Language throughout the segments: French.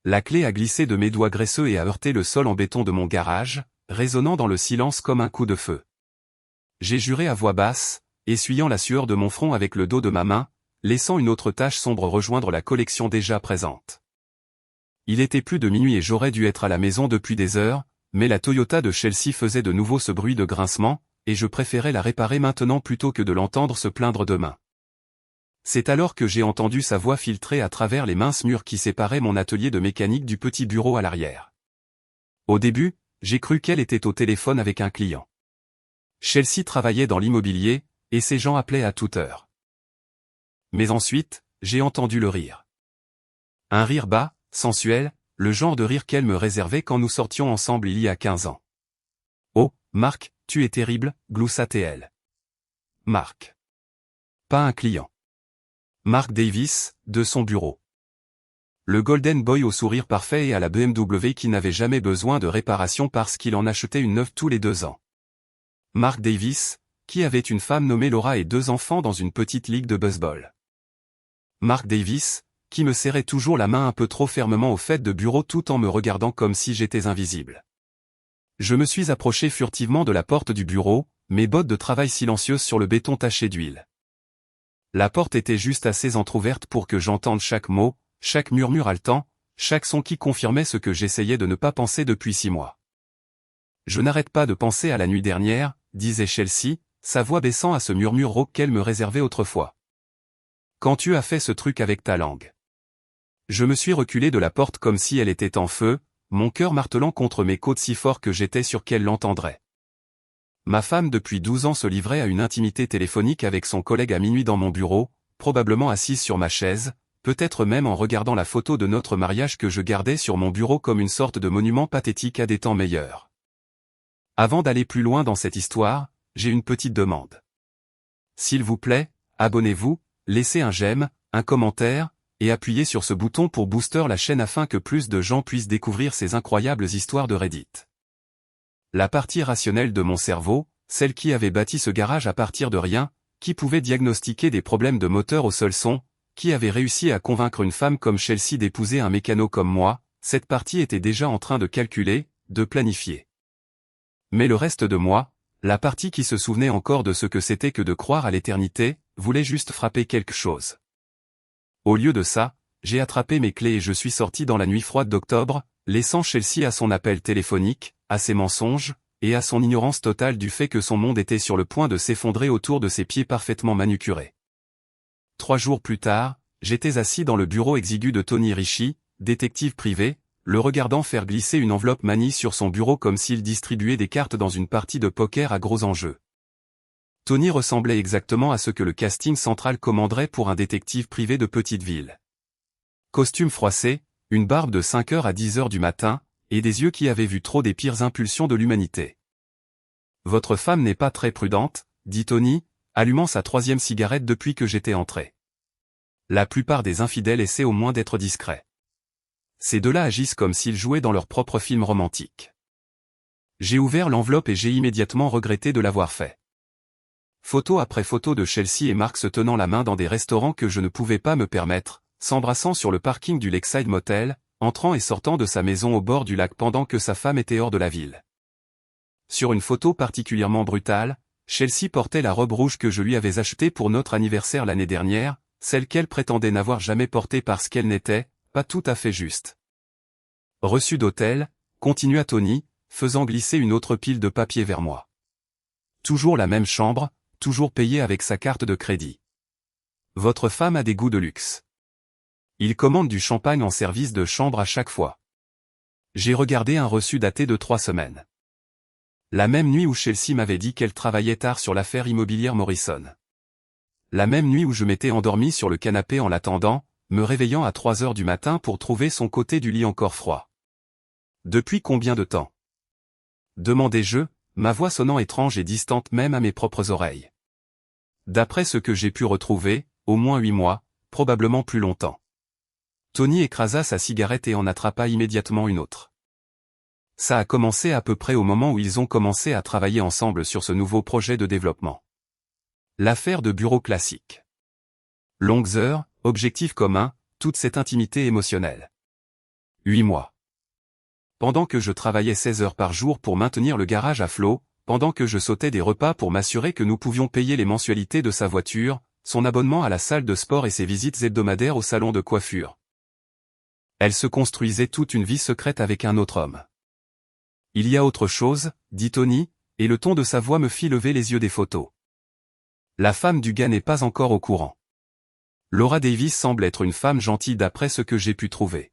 La clé a glissé de mes doigts graisseux et a heurté le sol en béton de mon garage, résonnant dans le silence comme un coup de feu. J'ai juré à voix basse, essuyant la sueur de mon front avec le dos de ma main, laissant une autre tache sombre rejoindre la collection déjà présente. Il était plus de minuit et j'aurais dû être à la maison depuis des heures, mais la Toyota de Chelsea faisait de nouveau ce bruit de grincement, et je préférais la réparer maintenant plutôt que de l'entendre se plaindre demain. C'est alors que j'ai entendu sa voix filtrer à travers les minces murs qui séparaient mon atelier de mécanique du petit bureau à l'arrière. Au début, j'ai cru qu'elle était au téléphone avec un client. Chelsea travaillait dans l'immobilier, et ses gens appelaient à toute heure. Mais ensuite, j'ai entendu le rire. Un rire bas, sensuel, le genre de rire qu'elle me réservait quand nous sortions ensemble il y a 15 ans. « Oh, Marc, tu es terrible », gloussait-elle. Marc. Pas un client. Mark Davis, de son bureau. Le Golden Boy au sourire parfait et à la BMW qui n'avait jamais besoin de réparation parce qu'il en achetait une neuve tous les 2 ans. Mark Davis, qui avait une femme nommée Laura et 2 enfants dans une petite ligue de baseball. Mark Davis, qui me serrait toujours la main un peu trop fermement au fait de bureau tout en me regardant comme si j'étais invisible. Je me suis approché furtivement de la porte du bureau, mes bottes de travail silencieuses sur le béton taché d'huile. La porte était juste assez entr'ouverte pour que j'entende chaque mot, chaque murmure haletant, chaque son qui confirmait ce que j'essayais de ne pas penser depuis 6 mois. « Je n'arrête pas de penser à la nuit dernière », disait Chelsea, sa voix baissant à ce murmure rauque qu'elle me réservait autrefois. « Quand tu as fait ce truc avec ta langue. » Je me suis reculé de la porte comme si elle était en feu, mon cœur martelant contre mes côtes si fort que j'étais sûr qu'elle l'entendrait. Ma femme depuis 12 ans se livrait à une intimité téléphonique avec son collègue à minuit dans mon bureau, probablement assise sur ma chaise, peut-être même en regardant la photo de notre mariage que je gardais sur mon bureau comme une sorte de monument pathétique à des temps meilleurs. Avant d'aller plus loin dans cette histoire, j'ai une petite demande. S'il vous plaît, abonnez-vous, laissez un j'aime, un commentaire, et appuyez sur ce bouton pour booster la chaîne afin que plus de gens puissent découvrir ces incroyables histoires de Reddit. La partie rationnelle de mon cerveau, celle qui avait bâti ce garage à partir de rien, qui pouvait diagnostiquer des problèmes de moteur au seul son, qui avait réussi à convaincre une femme comme Chelsea d'épouser un mécano comme moi, cette partie était déjà en train de calculer, de planifier. Mais le reste de moi, la partie qui se souvenait encore de ce que c'était que de croire à l'éternité, voulait juste frapper quelque chose. Au lieu de ça, j'ai attrapé mes clés et je suis sorti dans la nuit froide d'octobre, laissant Chelsea à son appel téléphonique, à ses mensonges, et à son ignorance totale du fait que son monde était sur le point de s'effondrer autour de ses pieds parfaitement manucurés. 3 jours plus tard, j'étais assis dans le bureau exigu de Tony Ricci, détective privé, le regardant faire glisser une enveloppe manie sur son bureau comme s'il distribuait des cartes dans une partie de poker à gros enjeux. Tony ressemblait exactement à ce que le casting central commanderait pour un détective privé de petite ville. Costume froissé, une barbe de 5h à 10h du matin, et des yeux qui avaient vu trop des pires impulsions de l'humanité. « Votre femme n'est pas très prudente », dit Tony, allumant sa 3e cigarette depuis que j'étais entré. La plupart des infidèles essaient au moins d'être discrets. Ces deux-là agissent comme s'ils jouaient dans leur propre film romantique. J'ai ouvert l'enveloppe et j'ai immédiatement regretté de l'avoir fait. Photo après photo de Chelsea et Mark se tenant la main dans des restaurants que je ne pouvais pas me permettre, s'embrassant sur le parking du Lakeside Motel, entrant et sortant de sa maison au bord du lac pendant que sa femme était hors de la ville. Sur une photo particulièrement brutale, Chelsea portait la robe rouge que je lui avais achetée pour notre anniversaire l'année dernière, celle qu'elle prétendait n'avoir jamais portée parce qu'elle n'était pas tout à fait juste. Reçu d'hôtel, continua Tony, faisant glisser une autre pile de papier vers moi. Toujours la même chambre, toujours payée avec sa carte de crédit. Votre femme a des goûts de luxe. Il commande du champagne en service de chambre à chaque fois. J'ai regardé un reçu daté de 3 semaines. La même nuit où Chelsea m'avait dit qu'elle travaillait tard sur l'affaire immobilière Morrison. La même nuit où je m'étais endormi sur le canapé en l'attendant, me réveillant à 3h du matin pour trouver son côté du lit encore froid. Depuis combien de temps? Demandai-je, ma voix sonnant étrange et distante même à mes propres oreilles. D'après ce que j'ai pu retrouver, au moins 8 mois, probablement plus longtemps. Tony écrasa sa cigarette et en attrapa immédiatement une autre. Ça a commencé à peu près au moment où ils ont commencé à travailler ensemble sur ce nouveau projet de développement. L'affaire de bureau classique. Longues heures, objectifs communs, toute cette intimité émotionnelle. 8 mois. Pendant que je travaillais 16 heures par jour pour maintenir le garage à flot, pendant que je sautais des repas pour m'assurer que nous pouvions payer les mensualités de sa voiture, son abonnement à la salle de sport et ses visites hebdomadaires au salon de coiffure. Elle se construisait toute une vie secrète avec un autre homme. Il y a autre chose, dit Tony, et le ton de sa voix me fit lever les yeux des photos. La femme du gars n'est pas encore au courant. Laura Davis semble être une femme gentille d'après ce que j'ai pu trouver.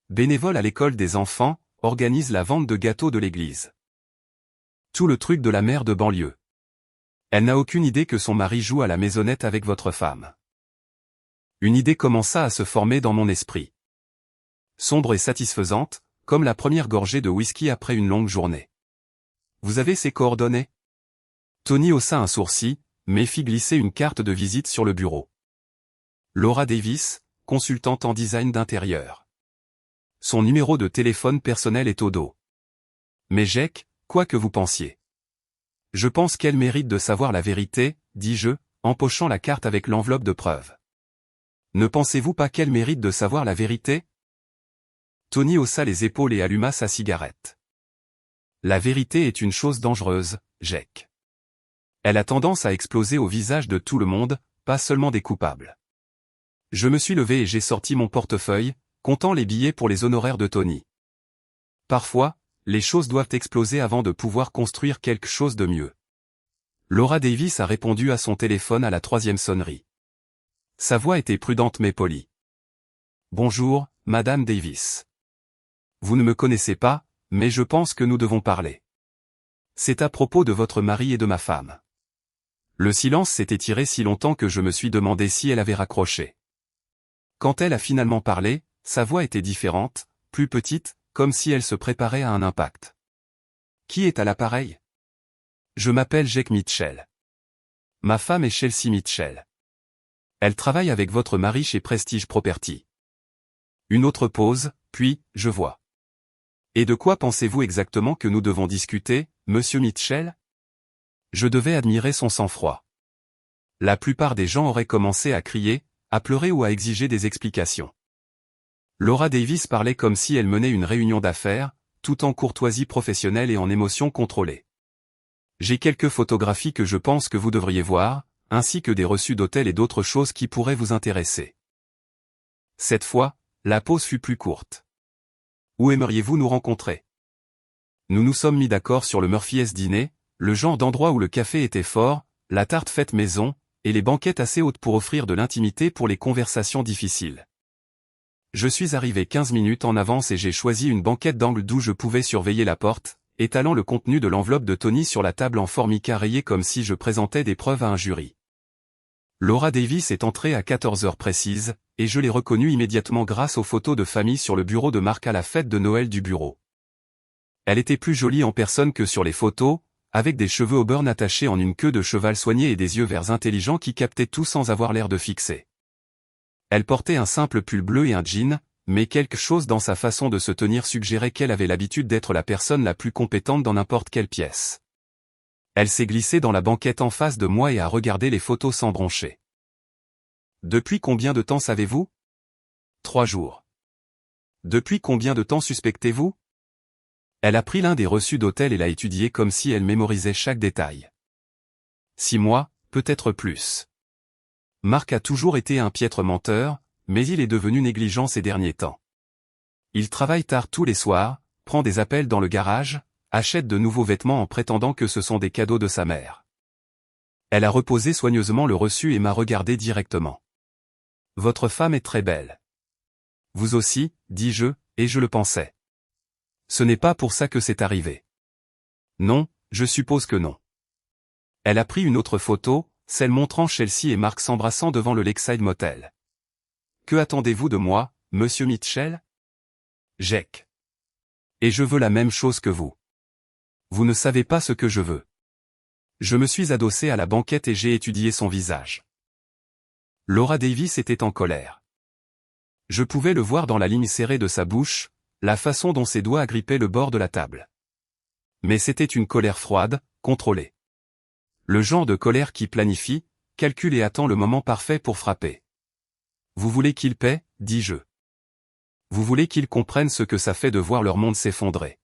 Bénévole à l'école des enfants, organise la vente de gâteaux de l'église. Tout le truc de la mère de banlieue. Elle n'a aucune idée que son mari joue à la maisonnette avec votre femme. Une idée commença à se former dans mon esprit. Sombre et satisfaisante, comme la première gorgée de whisky après une longue journée. Vous avez ses coordonnées? Tony haussa un sourcil, mais fit glisser une carte de visite sur le bureau. Laura Davis, consultante en design d'intérieur. Son numéro de téléphone personnel est au dos. Mais Jack, quoi que vous pensiez. Je pense qu'elle mérite de savoir la vérité, dis-je, empochant la carte avec l'enveloppe de preuve. Ne pensez-vous pas qu'elle mérite de savoir la vérité? Tony haussa les épaules et alluma sa cigarette. La vérité est une chose dangereuse, Jack. Elle a tendance à exploser au visage de tout le monde, pas seulement des coupables. Je me suis levé et j'ai sorti mon portefeuille, comptant les billets pour les honoraires de Tony. Parfois, les choses doivent exploser avant de pouvoir construire quelque chose de mieux. Laura Davis a répondu à son téléphone à la 3e sonnerie. Sa voix était prudente mais polie. Bonjour, Madame Davis. Vous ne me connaissez pas, mais je pense que nous devons parler. C'est à propos de votre mari et de ma femme. Le silence s'est étiré si longtemps que je me suis demandé si elle avait raccroché. Quand elle a finalement parlé, sa voix était différente, plus petite, comme si elle se préparait à un impact. Qui est à l'appareil? Je m'appelle Jack Mitchell. Ma femme est Chelsea Mitchell. Elle travaille avec votre mari chez Prestige Property. Une autre pause, puis, je vois. Et de quoi pensez-vous exactement que nous devons discuter, monsieur Mitchell? Je devais admirer son sang-froid. La plupart des gens auraient commencé à crier, à pleurer ou à exiger des explications. Laura Davis parlait comme si elle menait une réunion d'affaires, tout en courtoisie professionnelle et en émotion contrôlée. J'ai quelques photographies que je pense que vous devriez voir, ainsi que des reçus d'hôtel et d'autres choses qui pourraient vous intéresser. Cette fois, la pause fut plus courte. Où aimeriez-vous nous rencontrer? Nous nous sommes mis d'accord sur le Murphy's Dîner, le genre d'endroit où le café était fort, la tarte faite maison, et les banquettes assez hautes pour offrir de l'intimité pour les conversations difficiles. Je suis arrivé 15 minutes en avance et j'ai choisi une banquette d'angle d'où je pouvais surveiller la porte, étalant le contenu de l'enveloppe de Tony sur la table en formica rayée comme si je présentais des preuves à un jury. Laura Davis est entrée à 14 heures précises, et je l'ai reconnue immédiatement grâce aux photos de famille sur le bureau de Marc à la fête de Noël du bureau. Elle était plus jolie en personne que sur les photos, avec des cheveux auburn attachés en une queue de cheval soignée et des yeux verts intelligents qui captaient tout sans avoir l'air de fixer. Elle portait un simple pull bleu et un jean, mais quelque chose dans sa façon de se tenir suggérait qu'elle avait l'habitude d'être la personne la plus compétente dans n'importe quelle pièce. Elle s'est glissée dans la banquette en face de moi et a regardé les photos sans broncher. Depuis combien de temps savez-vous? 3 jours. Depuis combien de temps suspectez-vous? Elle a pris l'un des reçus d'hôtel et l'a étudié comme si elle mémorisait chaque détail. 6 mois, peut-être plus. Marc a toujours été un piètre menteur, mais il est devenu négligent ces derniers temps. Il travaille tard tous les soirs, prend des appels dans le garage, achète de nouveaux vêtements en prétendant que ce sont des cadeaux de sa mère. Elle a reposé soigneusement le reçu et m'a regardé directement. Votre femme est très belle. Vous aussi, dis-je, et je le pensais. Ce n'est pas pour ça que c'est arrivé. Non, je suppose que non. Elle a pris une autre photo, celle montrant Chelsea et Marc s'embrassant devant le Lakeside Motel. Que attendez-vous de moi, monsieur Mitchell? Jack. Et je veux la même chose que vous. Vous ne savez pas ce que je veux. Je me suis adossé à la banquette et j'ai étudié son visage. Laura Davis était en colère. Je pouvais le voir dans la ligne serrée de sa bouche, la façon dont ses doigts agrippaient le bord de la table. Mais c'était une colère froide, contrôlée. Le genre de colère qui planifie, calcule et attend le moment parfait pour frapper. Vous voulez qu'il paie, dis-je. Vous voulez qu'ils comprennent ce que ça fait de voir leur monde s'effondrer.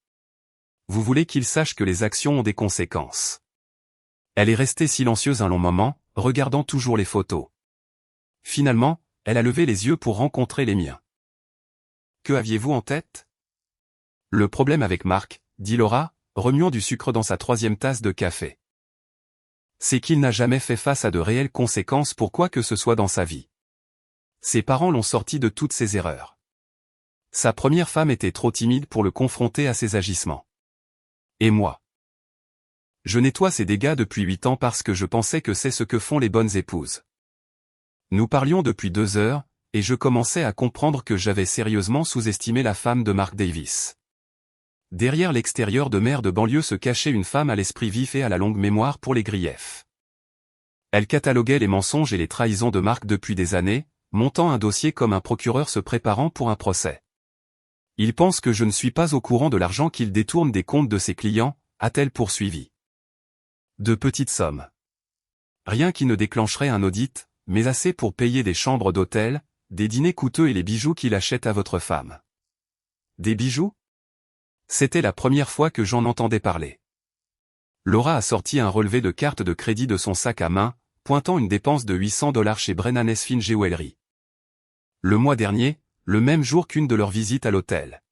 Vous voulez qu'ils sachent que les actions ont des conséquences. Elle est restée silencieuse un long moment, regardant toujours les photos. Finalement, elle a levé les yeux pour rencontrer les miens. Que aviez-vous en tête? Le problème avec Mark, dit Laura, remuant du sucre dans sa 3e tasse de café. C'est qu'il n'a jamais fait face à de réelles conséquences pour quoi que ce soit dans sa vie. Ses parents l'ont sorti de toutes ses erreurs. Sa première femme était trop timide pour le confronter à ses agissements. Et moi? Je nettoie ses dégâts depuis 8 ans parce que je pensais que c'est ce que font les bonnes épouses. Nous parlions depuis 2 heures, et je commençais à comprendre que j'avais sérieusement sous-estimé la femme de Mark Davis. Derrière l'extérieur de mère de banlieue se cachait une femme à l'esprit vif et à la longue mémoire pour les griefs. Elle cataloguait les mensonges et les trahisons de Mark depuis des années, montant un dossier comme un procureur se préparant pour un procès. Il pense que je ne suis pas au courant de l'argent qu'il détourne des comptes de ses clients, a-t-elle poursuivi. De petites sommes. Rien qui ne déclencherait un audit, mais assez pour payer des chambres d'hôtel, des dîners coûteux et les bijoux qu'il achète à votre femme. Des bijoux? C'était la première fois que j'en entendais parler. Laura a sorti un relevé de carte de crédit de son sac à main, pointant une dépense de $800 chez Brennan Esfin Jewelry. Le mois dernier, le même jour qu'une de leurs visites à l'hôtel.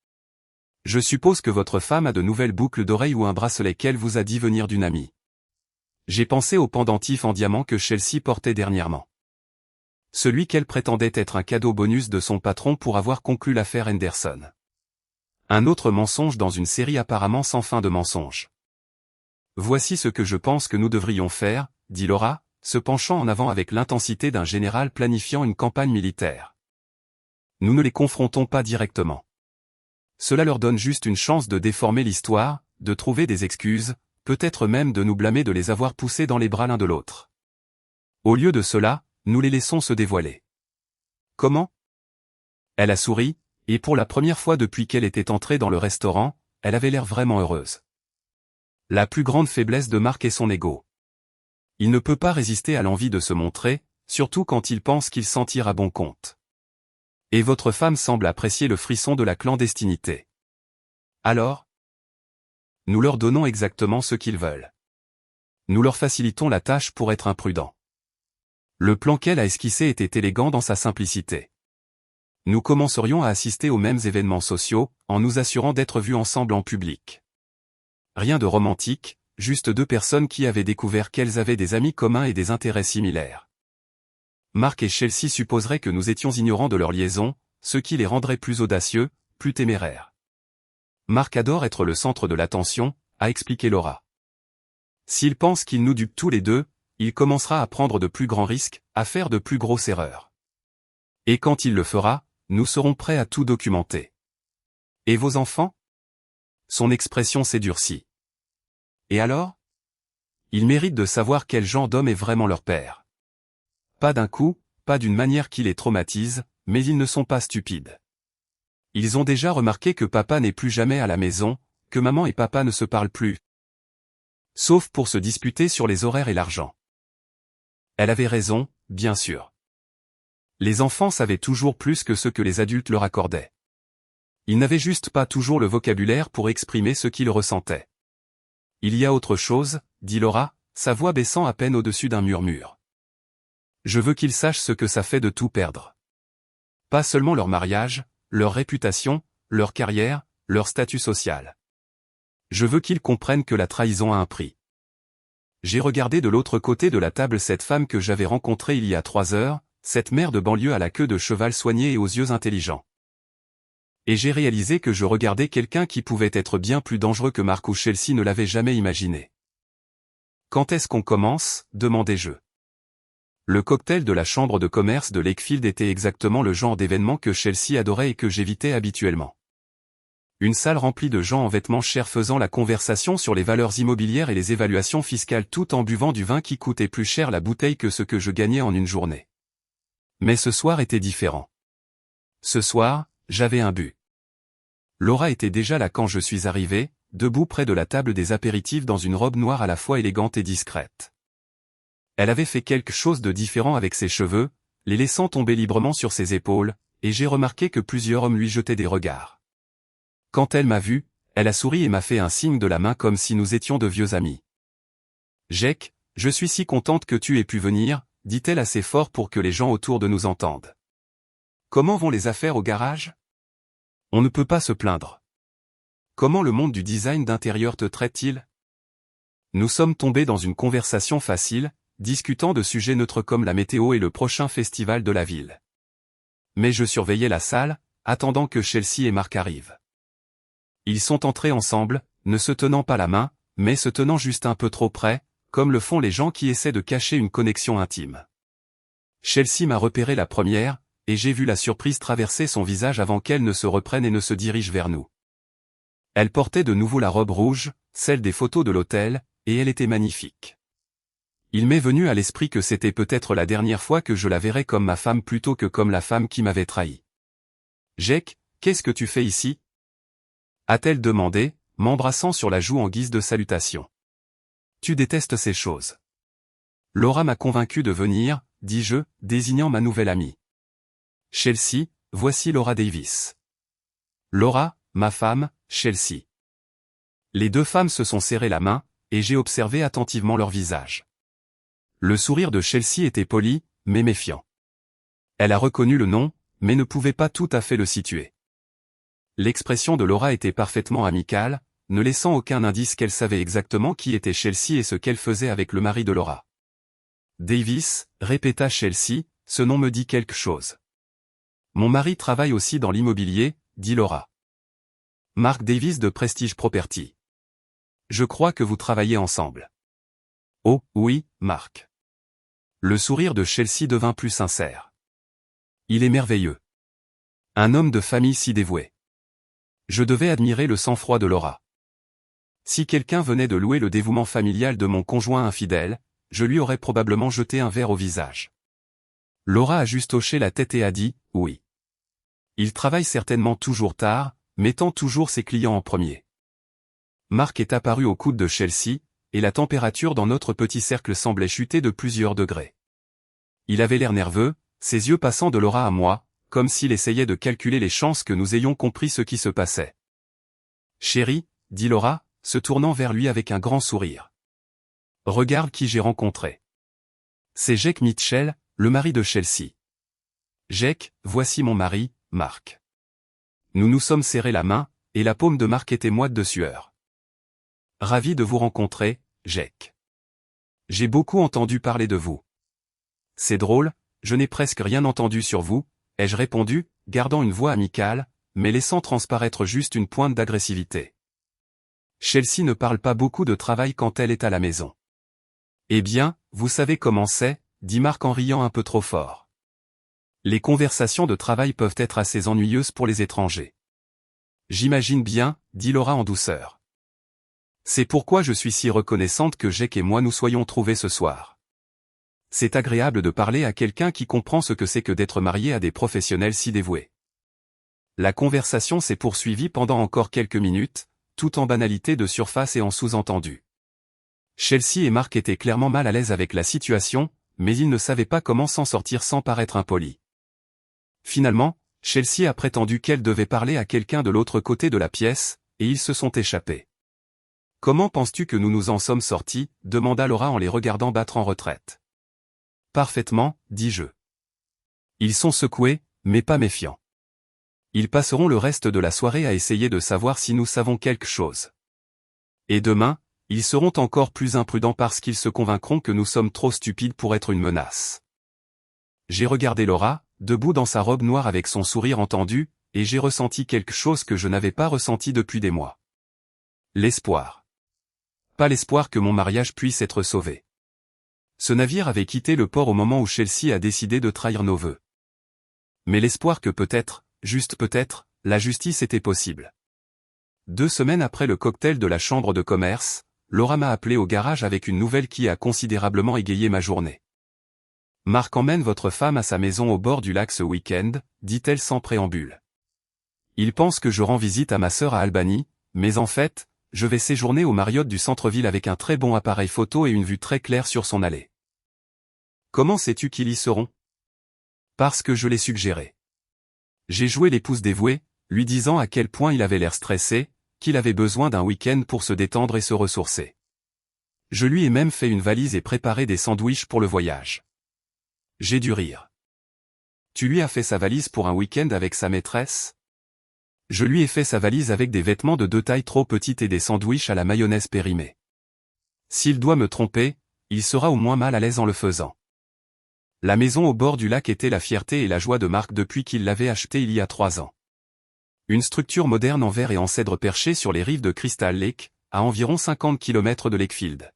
Je suppose que votre femme a de nouvelles boucles d'oreilles ou un bracelet qu'elle vous a dit venir d'une amie. J'ai pensé au pendentif en diamant que Chelsea portait dernièrement. Celui qu'elle prétendait être un cadeau bonus de son patron pour avoir conclu l'affaire Henderson. Un autre mensonge dans une série apparemment sans fin de mensonges. Voici ce que je pense que nous devrions faire, dit Laura, se penchant en avant avec l'intensité d'un général planifiant une campagne militaire. Nous ne les confrontons pas directement. Cela leur donne juste une chance de déformer l'histoire, de trouver des excuses, peut-être même de nous blâmer de les avoir poussés dans les bras l'un de l'autre. Au lieu de cela, nous les laissons se dévoiler. Comment? Elle a souri, et pour la première fois depuis qu'elle était entrée dans le restaurant, elle avait l'air vraiment heureuse. La plus grande faiblesse de Mark est son ego. Il ne peut pas résister à l'envie de se montrer, surtout quand il pense qu'il s'en tire à bon compte. Et votre femme semble apprécier le frisson de la clandestinité. Alors? Nous leur donnons exactement ce qu'ils veulent. Nous leur facilitons la tâche pour être imprudents. Le plan qu'elle a esquissé était élégant dans sa simplicité. Nous commencerions à assister aux mêmes événements sociaux, en nous assurant d'être vus ensemble en public. Rien de romantique, juste 2 personnes qui avaient découvert qu'elles avaient des amis communs et des intérêts similaires. Mark et Chelsea supposeraient que nous étions ignorants de leur liaison, ce qui les rendrait plus audacieux, plus téméraires. Mark adore être le centre de l'attention, a expliqué Laura. S'il pense qu'il nous dupe tous les deux, il commencera à prendre de plus grands risques, à faire de plus grosses erreurs. Et quand il le fera, nous serons prêts à tout documenter. Et vos enfants? Son expression s'est durcie. Et alors? Ils méritent de savoir quel genre d'homme est vraiment leur père. Pas d'un coup, pas d'une manière qui les traumatise, mais ils ne sont pas stupides. Ils ont déjà remarqué que papa n'est plus jamais à la maison, que maman et papa ne se parlent plus. Sauf pour se disputer sur les horaires et l'argent. Elle avait raison, bien sûr. Les enfants savaient toujours plus que ce que les adultes leur accordaient. Ils n'avaient juste pas toujours le vocabulaire pour exprimer ce qu'ils ressentaient. Il y a autre chose, dit Laura, sa voix baissant à peine au-dessus d'un murmure. Je veux qu'ils sachent ce que ça fait de tout perdre. Pas seulement leur mariage, leur réputation, leur carrière, leur statut social. Je veux qu'ils comprennent que la trahison a un prix. J'ai regardé de l'autre côté de la table cette femme que j'avais rencontrée il y a 3 heures, cette mère de banlieue à la queue de cheval soignée et aux yeux intelligents. Et j'ai réalisé que je regardais quelqu'un qui pouvait être bien plus dangereux que Mark ou Chelsea ne l'avait jamais imaginé. Quand est-ce qu'on commence? Demandai-je. Le cocktail de la chambre de commerce de Lakefield était exactement le genre d'événement que Chelsea adorait et que j'évitais habituellement. Une salle remplie de gens en vêtements chers faisant la conversation sur les valeurs immobilières et les évaluations fiscales tout en buvant du vin qui coûtait plus cher la bouteille que ce que je gagnais en une journée. Mais ce soir était différent. Ce soir, j'avais un but. Laura était déjà là quand je suis arrivé, debout près de la table des apéritifs dans une robe noire à la fois élégante et discrète. Elle avait fait quelque chose de différent avec ses cheveux, les laissant tomber librement sur ses épaules, et j'ai remarqué que plusieurs hommes lui jetaient des regards. Quand elle m'a vu, elle a souri et m'a fait un signe de la main comme si nous étions de vieux amis. « Jake, je suis si contente que tu aies pu venir, » dit-elle assez fort pour que les gens autour de nous entendent. « Comment vont les affaires au garage ? On ne peut pas se plaindre. Comment le monde du design d'intérieur te traite-t-il ? » Nous sommes tombés dans une conversation facile, discutant de sujets neutres comme la météo et le prochain festival de la ville. Mais je surveillais la salle, attendant que Chelsea et Mark arrivent. Ils sont entrés ensemble, ne se tenant pas la main, mais se tenant juste un peu trop près, comme le font les gens qui essaient de cacher une connexion intime. Chelsea m'a repéré la première, et j'ai vu la surprise traverser son visage avant qu'elle ne se reprenne et ne se dirige vers nous. Elle portait de nouveau la robe rouge, celle des photos de l'hôtel, et elle était magnifique. Il m'est venu à l'esprit que c'était peut-être la dernière fois que je la verrais comme ma femme plutôt que comme la femme qui m'avait trahi. « Jake, qu'est-ce que tu fais ici ?» a-t-elle demandé, m'embrassant sur la joue en guise de salutation. « Tu détestes ces choses. » « Laura m'a convaincu de venir, » dis-je, désignant ma nouvelle amie. « Chelsea, voici Laura Davis. » Laura, ma femme, Chelsea. Les deux femmes se sont serrées la main, et j'ai observé attentivement leur visage. Le sourire de Chelsea était poli, mais méfiant. Elle a reconnu le nom, mais ne pouvait pas tout à fait le situer. L'expression de Laura était parfaitement amicale, ne laissant aucun indice qu'elle savait exactement qui était Chelsea et ce qu'elle faisait avec le mari de Laura. « Davis, » répéta Chelsea, « ce nom me dit quelque chose. »« Mon mari travaille aussi dans l'immobilier, » dit Laura. « Mark Davis de Prestige Property. »« Je crois que vous travaillez ensemble. »« Oh, oui, Mark. » Le sourire de Chelsea devint plus sincère. « Il est merveilleux. Un homme de famille si dévoué. » Je devais admirer le sang-froid de Laura. Si quelqu'un venait de louer le dévouement familial de mon conjoint infidèle, je lui aurais probablement jeté un verre au visage. Laura a juste hoché la tête et a dit « oui ». Il travaille certainement toujours tard, mettant toujours ses clients en premier. Mark est apparu au coude de Chelsea, et la température dans notre petit cercle semblait chuter de plusieurs degrés. Il avait l'air nerveux, ses yeux passant de Laura à moi, comme s'il essayait de calculer les chances que nous ayons compris ce qui se passait. « Chérie, » dit Laura, se tournant vers lui avec un grand sourire. « Regarde qui j'ai rencontré. C'est Jake Mitchell, le mari de Chelsea. Jake, voici mon mari, Mark. » Nous nous sommes serrés la main, et la paume de Mark était moite de sueur. « Ravi de vous rencontrer, Jake. J'ai beaucoup entendu parler de vous. »« C'est drôle, je n'ai presque rien entendu sur vous, » ai-je répondu, gardant une voix amicale, mais laissant transparaître juste une pointe d'agressivité. Chelsea ne parle pas beaucoup de travail quand elle est à la maison. Eh bien, vous savez comment c'est, dit Mark en riant un peu trop fort. Les conversations de travail peuvent être assez ennuyeuses pour les étrangers. J'imagine bien, dit Laura en douceur. C'est pourquoi je suis si reconnaissante que Jake et moi nous soyons trouvés ce soir. C'est agréable de parler à quelqu'un qui comprend ce que c'est que d'être marié à des professionnels si dévoués. La conversation s'est poursuivie pendant encore quelques minutes, tout en banalité de surface et en sous-entendu. Chelsea et Mark étaient clairement mal à l'aise avec la situation, mais ils ne savaient pas comment s'en sortir sans paraître impolis. Finalement, Chelsea a prétendu qu'elle devait parler à quelqu'un de l'autre côté de la pièce, et ils se sont échappés. « Comment penses-tu que nous nous en sommes sortis » demanda Laura en les regardant battre en retraite. « Parfaitement, dis-je. Ils sont secoués, mais pas méfiants. Ils passeront le reste de la soirée à essayer de savoir si nous savons quelque chose. Et demain, ils seront encore plus imprudents parce qu'ils se convaincront que nous sommes trop stupides pour être une menace. » J'ai regardé Laura, debout dans sa robe noire avec son sourire entendu, et j'ai ressenti quelque chose que je n'avais pas ressenti depuis des mois. L'espoir. Pas l'espoir que mon mariage puisse être sauvé. Ce navire avait quitté le port au moment où Chelsea a décidé de trahir nos vœux. Mais l'espoir que peut-être, juste peut-être, la justice était possible. 2 semaines après le cocktail de la chambre de commerce, Laura m'a appelé au garage avec une nouvelle qui a considérablement égayé ma journée. « Mark emmène votre femme à sa maison au bord du lac ce week-end, » dit-elle sans préambule. « Il pense que je rends visite à ma sœur à Albany, mais en fait, je vais séjourner au Marriott du centre-ville avec un très bon appareil photo et une vue très claire sur son allée. »« Comment sais-tu qu'ils y seront ?»« Parce que je l'ai suggéré. » J'ai joué l'épouse dévouée, lui disant à quel point il avait l'air stressé, qu'il avait besoin d'un week-end pour se détendre et se ressourcer. Je lui ai même fait une valise et préparé des sandwichs pour le voyage. J'ai dû rire. Tu lui as fait sa valise pour un week-end avec sa maîtresse? Je lui ai fait sa valise avec des vêtements de 2 tailles trop petites et des sandwichs à la mayonnaise périmée. S'il doit me tromper, il sera au moins mal à l'aise en le faisant. La maison au bord du lac était la fierté et la joie de Marc depuis qu'il l'avait achetée il y a 3 ans. Une structure moderne en verre et en cèdre perchée sur les rives de Crystal Lake, à environ 50 km de Lakefield.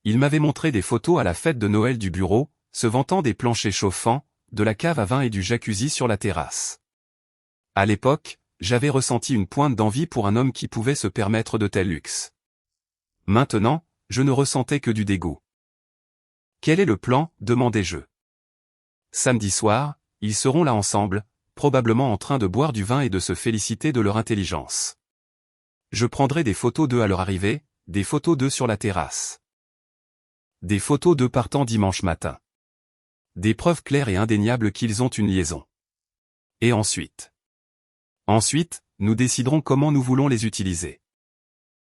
Il m'avait montré des photos à la fête de Noël du bureau, se vantant des planchers chauffants, de la cave à vin et du jacuzzi sur la terrasse. À l'époque, j'avais ressenti une pointe d'envie pour un homme qui pouvait se permettre de tels luxes. Maintenant, je ne ressentais que du dégoût. Quel est le plan? Demandai-je. Samedi soir, ils seront là ensemble, probablement en train de boire du vin et de se féliciter de leur intelligence. Je prendrai des photos d'eux à leur arrivée, des photos d'eux sur la terrasse. Des photos d'eux partant dimanche matin. Des preuves claires et indéniables qu'ils ont une liaison. Et ensuite, nous déciderons comment nous voulons les utiliser.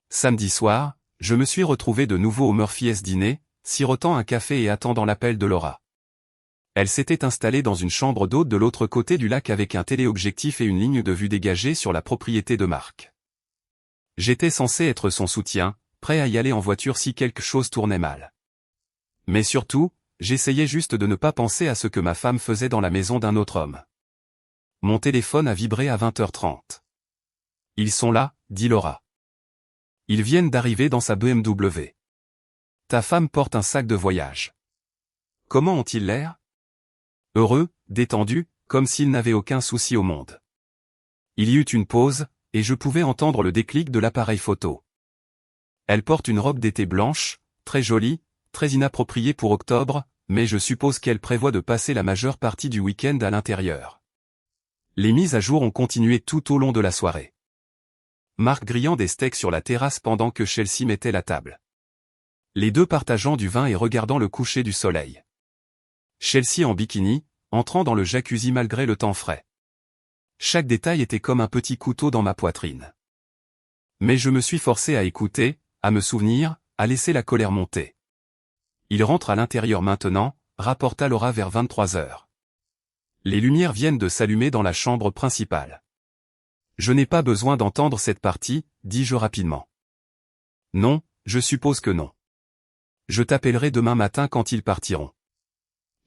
Samedi soir, je me suis retrouvé de nouveau au Murphy's dîner, sirotant un café et attendant l'appel de Laura. Elle s'était installée dans une chambre d'hôte de l'autre côté du lac avec un téléobjectif et une ligne de vue dégagée sur la propriété de Marc. J'étais censé être son soutien, prêt à y aller en voiture si quelque chose tournait mal. Mais surtout, j'essayais juste de ne pas penser à ce que ma femme faisait dans la maison d'un autre homme. Mon téléphone a vibré à 20h30. Ils sont là, dit Laura. Ils viennent d'arriver dans sa BMW. Ta femme porte un sac de voyage. Comment ont-ils l'air? Heureux, détendus, comme s'ils n'avaient aucun souci au monde. Il y eut une pause, et je pouvais entendre le déclic de l'appareil photo. Elle porte une robe d'été blanche, très jolie, très inappropriée pour octobre, mais je suppose qu'elle prévoit de passer la majeure partie du week-end à l'intérieur. Les mises à jour ont continué tout au long de la soirée. Marc grillant des steaks sur la terrasse pendant que Chelsea mettait la table. Les deux partageant du vin et regardant le coucher du soleil. Chelsea en bikini, entrant dans le jacuzzi malgré le temps frais. Chaque détail était comme un petit couteau dans ma poitrine. Mais je me suis forcé à écouter, à me souvenir, à laisser la colère monter. Il rentre à l'intérieur maintenant, rapporta Laura vers 23h. Les lumières viennent de s'allumer dans la chambre principale. Je n'ai pas besoin d'entendre cette partie, dis-je rapidement. Non, je suppose que non. Je t'appellerai demain matin quand ils partiront.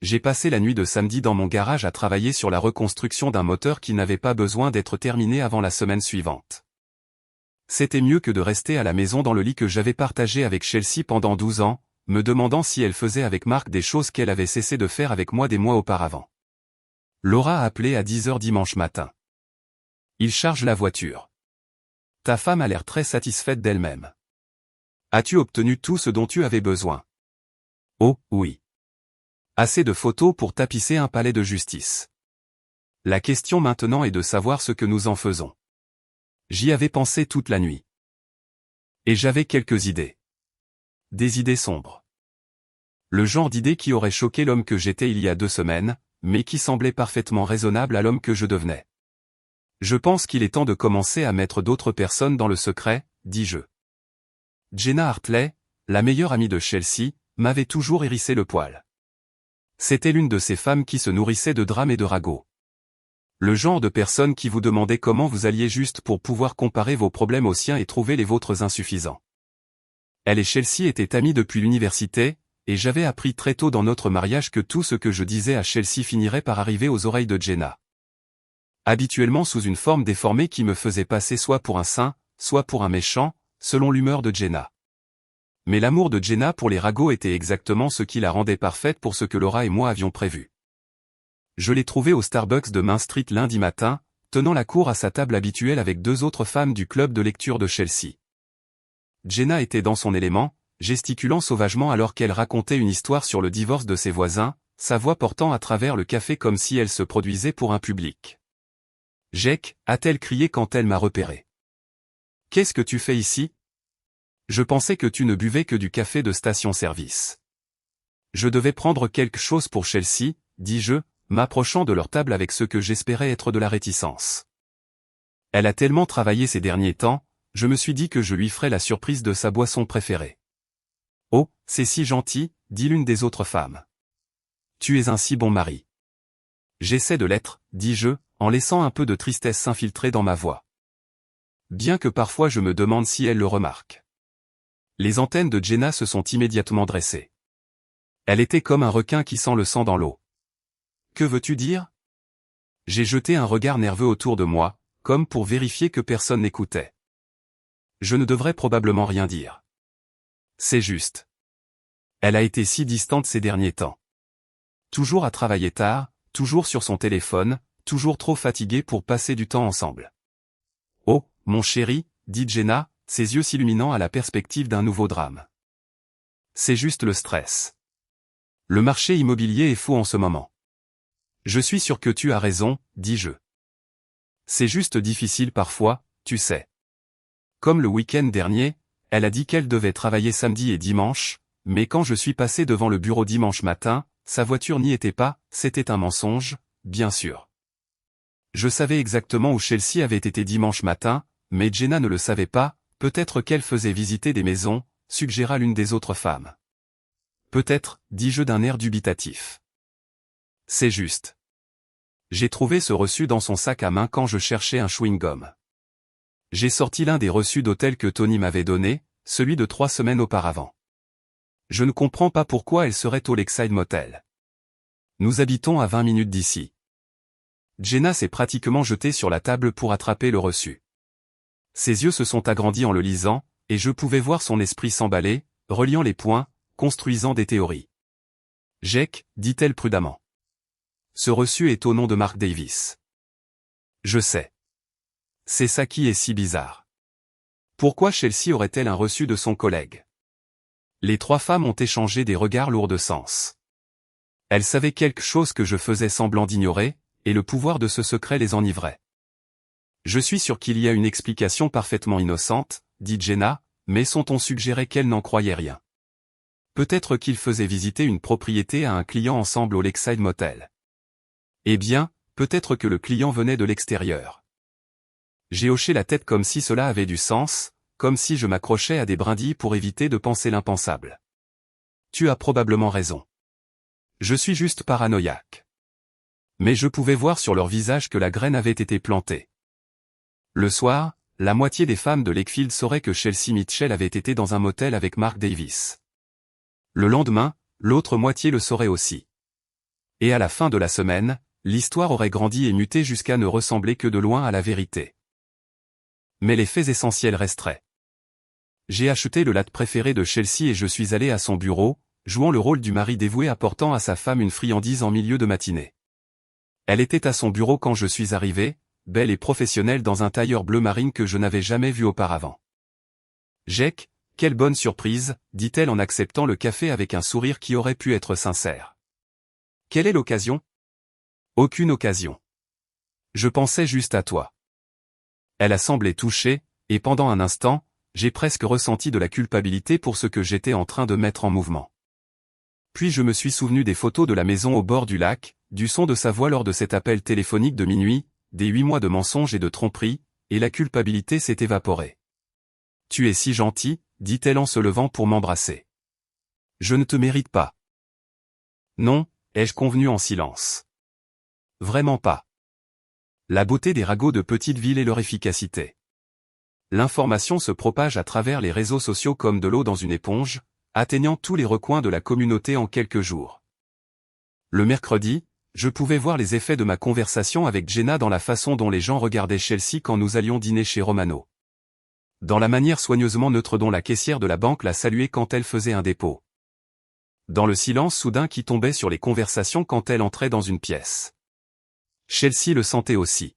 J'ai passé la nuit de samedi dans mon garage à travailler sur la reconstruction d'un moteur qui n'avait pas besoin d'être terminé avant la semaine suivante. C'était mieux que de rester à la maison dans le lit que j'avais partagé avec Chelsea pendant 12 ans, me demandant si elle faisait avec Marc des choses qu'elle avait cessé de faire avec moi des mois auparavant. Laura a appelé à 10h dimanche matin. Il charge la voiture. Ta femme a l'air très satisfaite d'elle-même. As-tu obtenu tout ce dont tu avais besoin? Oh, oui. Assez de photos pour tapisser un palais de justice. La question maintenant est de savoir ce que nous en faisons. J'y avais pensé toute la nuit. Et j'avais quelques idées. Des idées sombres. Le genre d'idées qui aurait choqué l'homme que j'étais il y a 2 semaines, mais qui semblait parfaitement raisonnable à l'homme que je devenais. Je pense qu'il est temps de commencer à mettre d'autres personnes dans le secret, dis-je. Jenna Hartley, la meilleure amie de Chelsea, m'avait toujours hérissé le poil. C'était l'une de ces femmes qui se nourrissaient de drames et de ragots. Le genre de personne qui vous demandait comment vous alliez juste pour pouvoir comparer vos problèmes aux siens et trouver les vôtres insuffisants. Elle et Chelsea étaient amies depuis l'université, et j'avais appris très tôt dans notre mariage que tout ce que je disais à Chelsea finirait par arriver aux oreilles de Jenna. Habituellement sous une forme déformée qui me faisait passer soit pour un saint, soit pour un méchant, selon l'humeur de Jenna. Mais l'amour de Jenna pour les ragots était exactement ce qui la rendait parfaite pour ce que Laura et moi avions prévu. Je l'ai trouvée au Starbucks de Main Street lundi matin, tenant la cour à sa table habituelle avec 2 autres femmes du club de lecture de Chelsea. Jenna était dans son élément, gesticulant sauvagement alors qu'elle racontait une histoire sur le divorce de ses voisins, sa voix portant à travers le café comme si elle se produisait pour un public. « Jake » a-t-elle crié quand elle m'a repéré. « Qu'est-ce que tu fais ici ? Je pensais que tu ne buvais que du café de station-service. » Je devais prendre quelque chose pour Chelsea, dis-je, m'approchant de leur table avec ce que j'espérais être de la réticence. Elle a tellement travaillé ces derniers temps, je me suis dit que je lui ferais la surprise de sa boisson préférée. « Oh, c'est si gentil », dit l'une des autres femmes. « Tu es un si bon mari. »« J'essaie de l'être, » dis-je, en laissant un peu de tristesse s'infiltrer dans ma voix. Bien que parfois je me demande si elle le remarque. Les antennes de Jenna se sont immédiatement dressées. Elle était comme un requin qui sent le sang dans l'eau. « Que veux-tu dire ?» J'ai jeté un regard nerveux autour de moi, comme pour vérifier que personne n'écoutait. Je ne devrais probablement rien dire. C'est juste. Elle a été si distante ces derniers temps. Toujours à travailler tard, toujours sur son téléphone, toujours trop fatiguée pour passer du temps ensemble. « Oh, mon chéri », dit Jenna, ses yeux s'illuminant à la perspective d'un nouveau drame. « C'est juste le stress. Le marché immobilier est fou en ce moment. »« Je suis sûr que tu as raison, » dis-je. « C'est juste difficile parfois, tu sais. » Comme le week-end dernier, elle a dit qu'elle devait travailler samedi et dimanche, mais quand je suis passé devant le bureau dimanche matin, sa voiture n'y était pas, c'était un mensonge, bien sûr. Je savais exactement où Chelsea avait été dimanche matin, mais Jenna ne le savait pas, peut-être qu'elle faisait visiter des maisons, suggéra l'une des autres femmes. Peut-être, dis-je d'un air dubitatif. C'est juste. J'ai trouvé ce reçu dans son sac à main quand je cherchais un chewing-gum. J'ai sorti l'un des reçus d'hôtel que Tony m'avait donné, celui de 3 semaines auparavant. Je ne comprends pas pourquoi elle serait au Lakeside Motel. Nous habitons à 20 minutes d'ici. Jenna s'est pratiquement jetée sur la table pour attraper le reçu. Ses yeux se sont agrandis en le lisant, et je pouvais voir son esprit s'emballer, reliant les points, construisant des théories. « Jake », dit-elle prudemment. « Ce reçu est au nom de Mark Davis. »« Je sais. C'est ça qui est si bizarre. Pourquoi Chelsea aurait-elle un reçu de son collègue ?» Les 3 femmes ont échangé des regards lourds de sens. Elles savaient quelque chose que je faisais semblant d'ignorer, et le pouvoir de ce secret les enivrait. « Je suis sûr qu'il y a une explication parfaitement innocente, » dit Jenna, mais son ton suggérait qu'elle n'en croyait rien. Peut-être qu'ils faisaient visiter une propriété à un client ensemble au Lakeside Motel. Eh bien, peut-être que le client venait de l'extérieur. J'ai hoché la tête comme si cela avait du sens, comme si je m'accrochais à des brindilles pour éviter de penser l'impensable. Tu as probablement raison. Je suis juste paranoïaque. Mais je pouvais voir sur leur visage que la graine avait été plantée. Le soir, la moitié des femmes de Lakefield sauraient que Chelsea Mitchell avait été dans un motel avec Mark Davis. Le lendemain, l'autre moitié le saurait aussi. Et à la fin de la semaine, l'histoire aurait grandi et muté jusqu'à ne ressembler que de loin à la vérité. Mais les faits essentiels resteraient. J'ai acheté le latte préféré de Chelsea et je suis allé à son bureau, jouant le rôle du mari dévoué apportant à sa femme une friandise en milieu de matinée. Elle était à son bureau quand je suis arrivé, belle et professionnelle dans un tailleur bleu marine que je n'avais jamais vu auparavant. « Jake, quelle bonne surprise », dit-elle en acceptant le café avec un sourire qui aurait pu être sincère. « Quelle est l'occasion ?»« Aucune occasion. Je pensais juste à toi. » Elle a semblé touchée, et pendant un instant, j'ai presque ressenti de la culpabilité pour ce que j'étais en train de mettre en mouvement. Puis je me suis souvenu des photos de la maison au bord du lac, du son de sa voix lors de cet appel téléphonique de minuit, des 8 mois de mensonges et de tromperies, et la culpabilité s'est évaporée. « Tu es si gentil », dit-elle en se levant pour m'embrasser. « Je ne te mérite pas. »« Non », ai-je convenu en silence. « Vraiment pas. » La beauté des ragots de petite ville et leur efficacité. L'information se propage à travers les réseaux sociaux comme de l'eau dans une éponge, atteignant tous les recoins de la communauté en quelques jours. Le mercredi, je pouvais voir les effets de ma conversation avec Jenna dans la façon dont les gens regardaient Chelsea quand nous allions dîner chez Romano. Dans la manière soigneusement neutre dont la caissière de la banque la saluait quand elle faisait un dépôt. Dans le silence soudain qui tombait sur les conversations quand elle entrait dans une pièce. Chelsea le sentait aussi.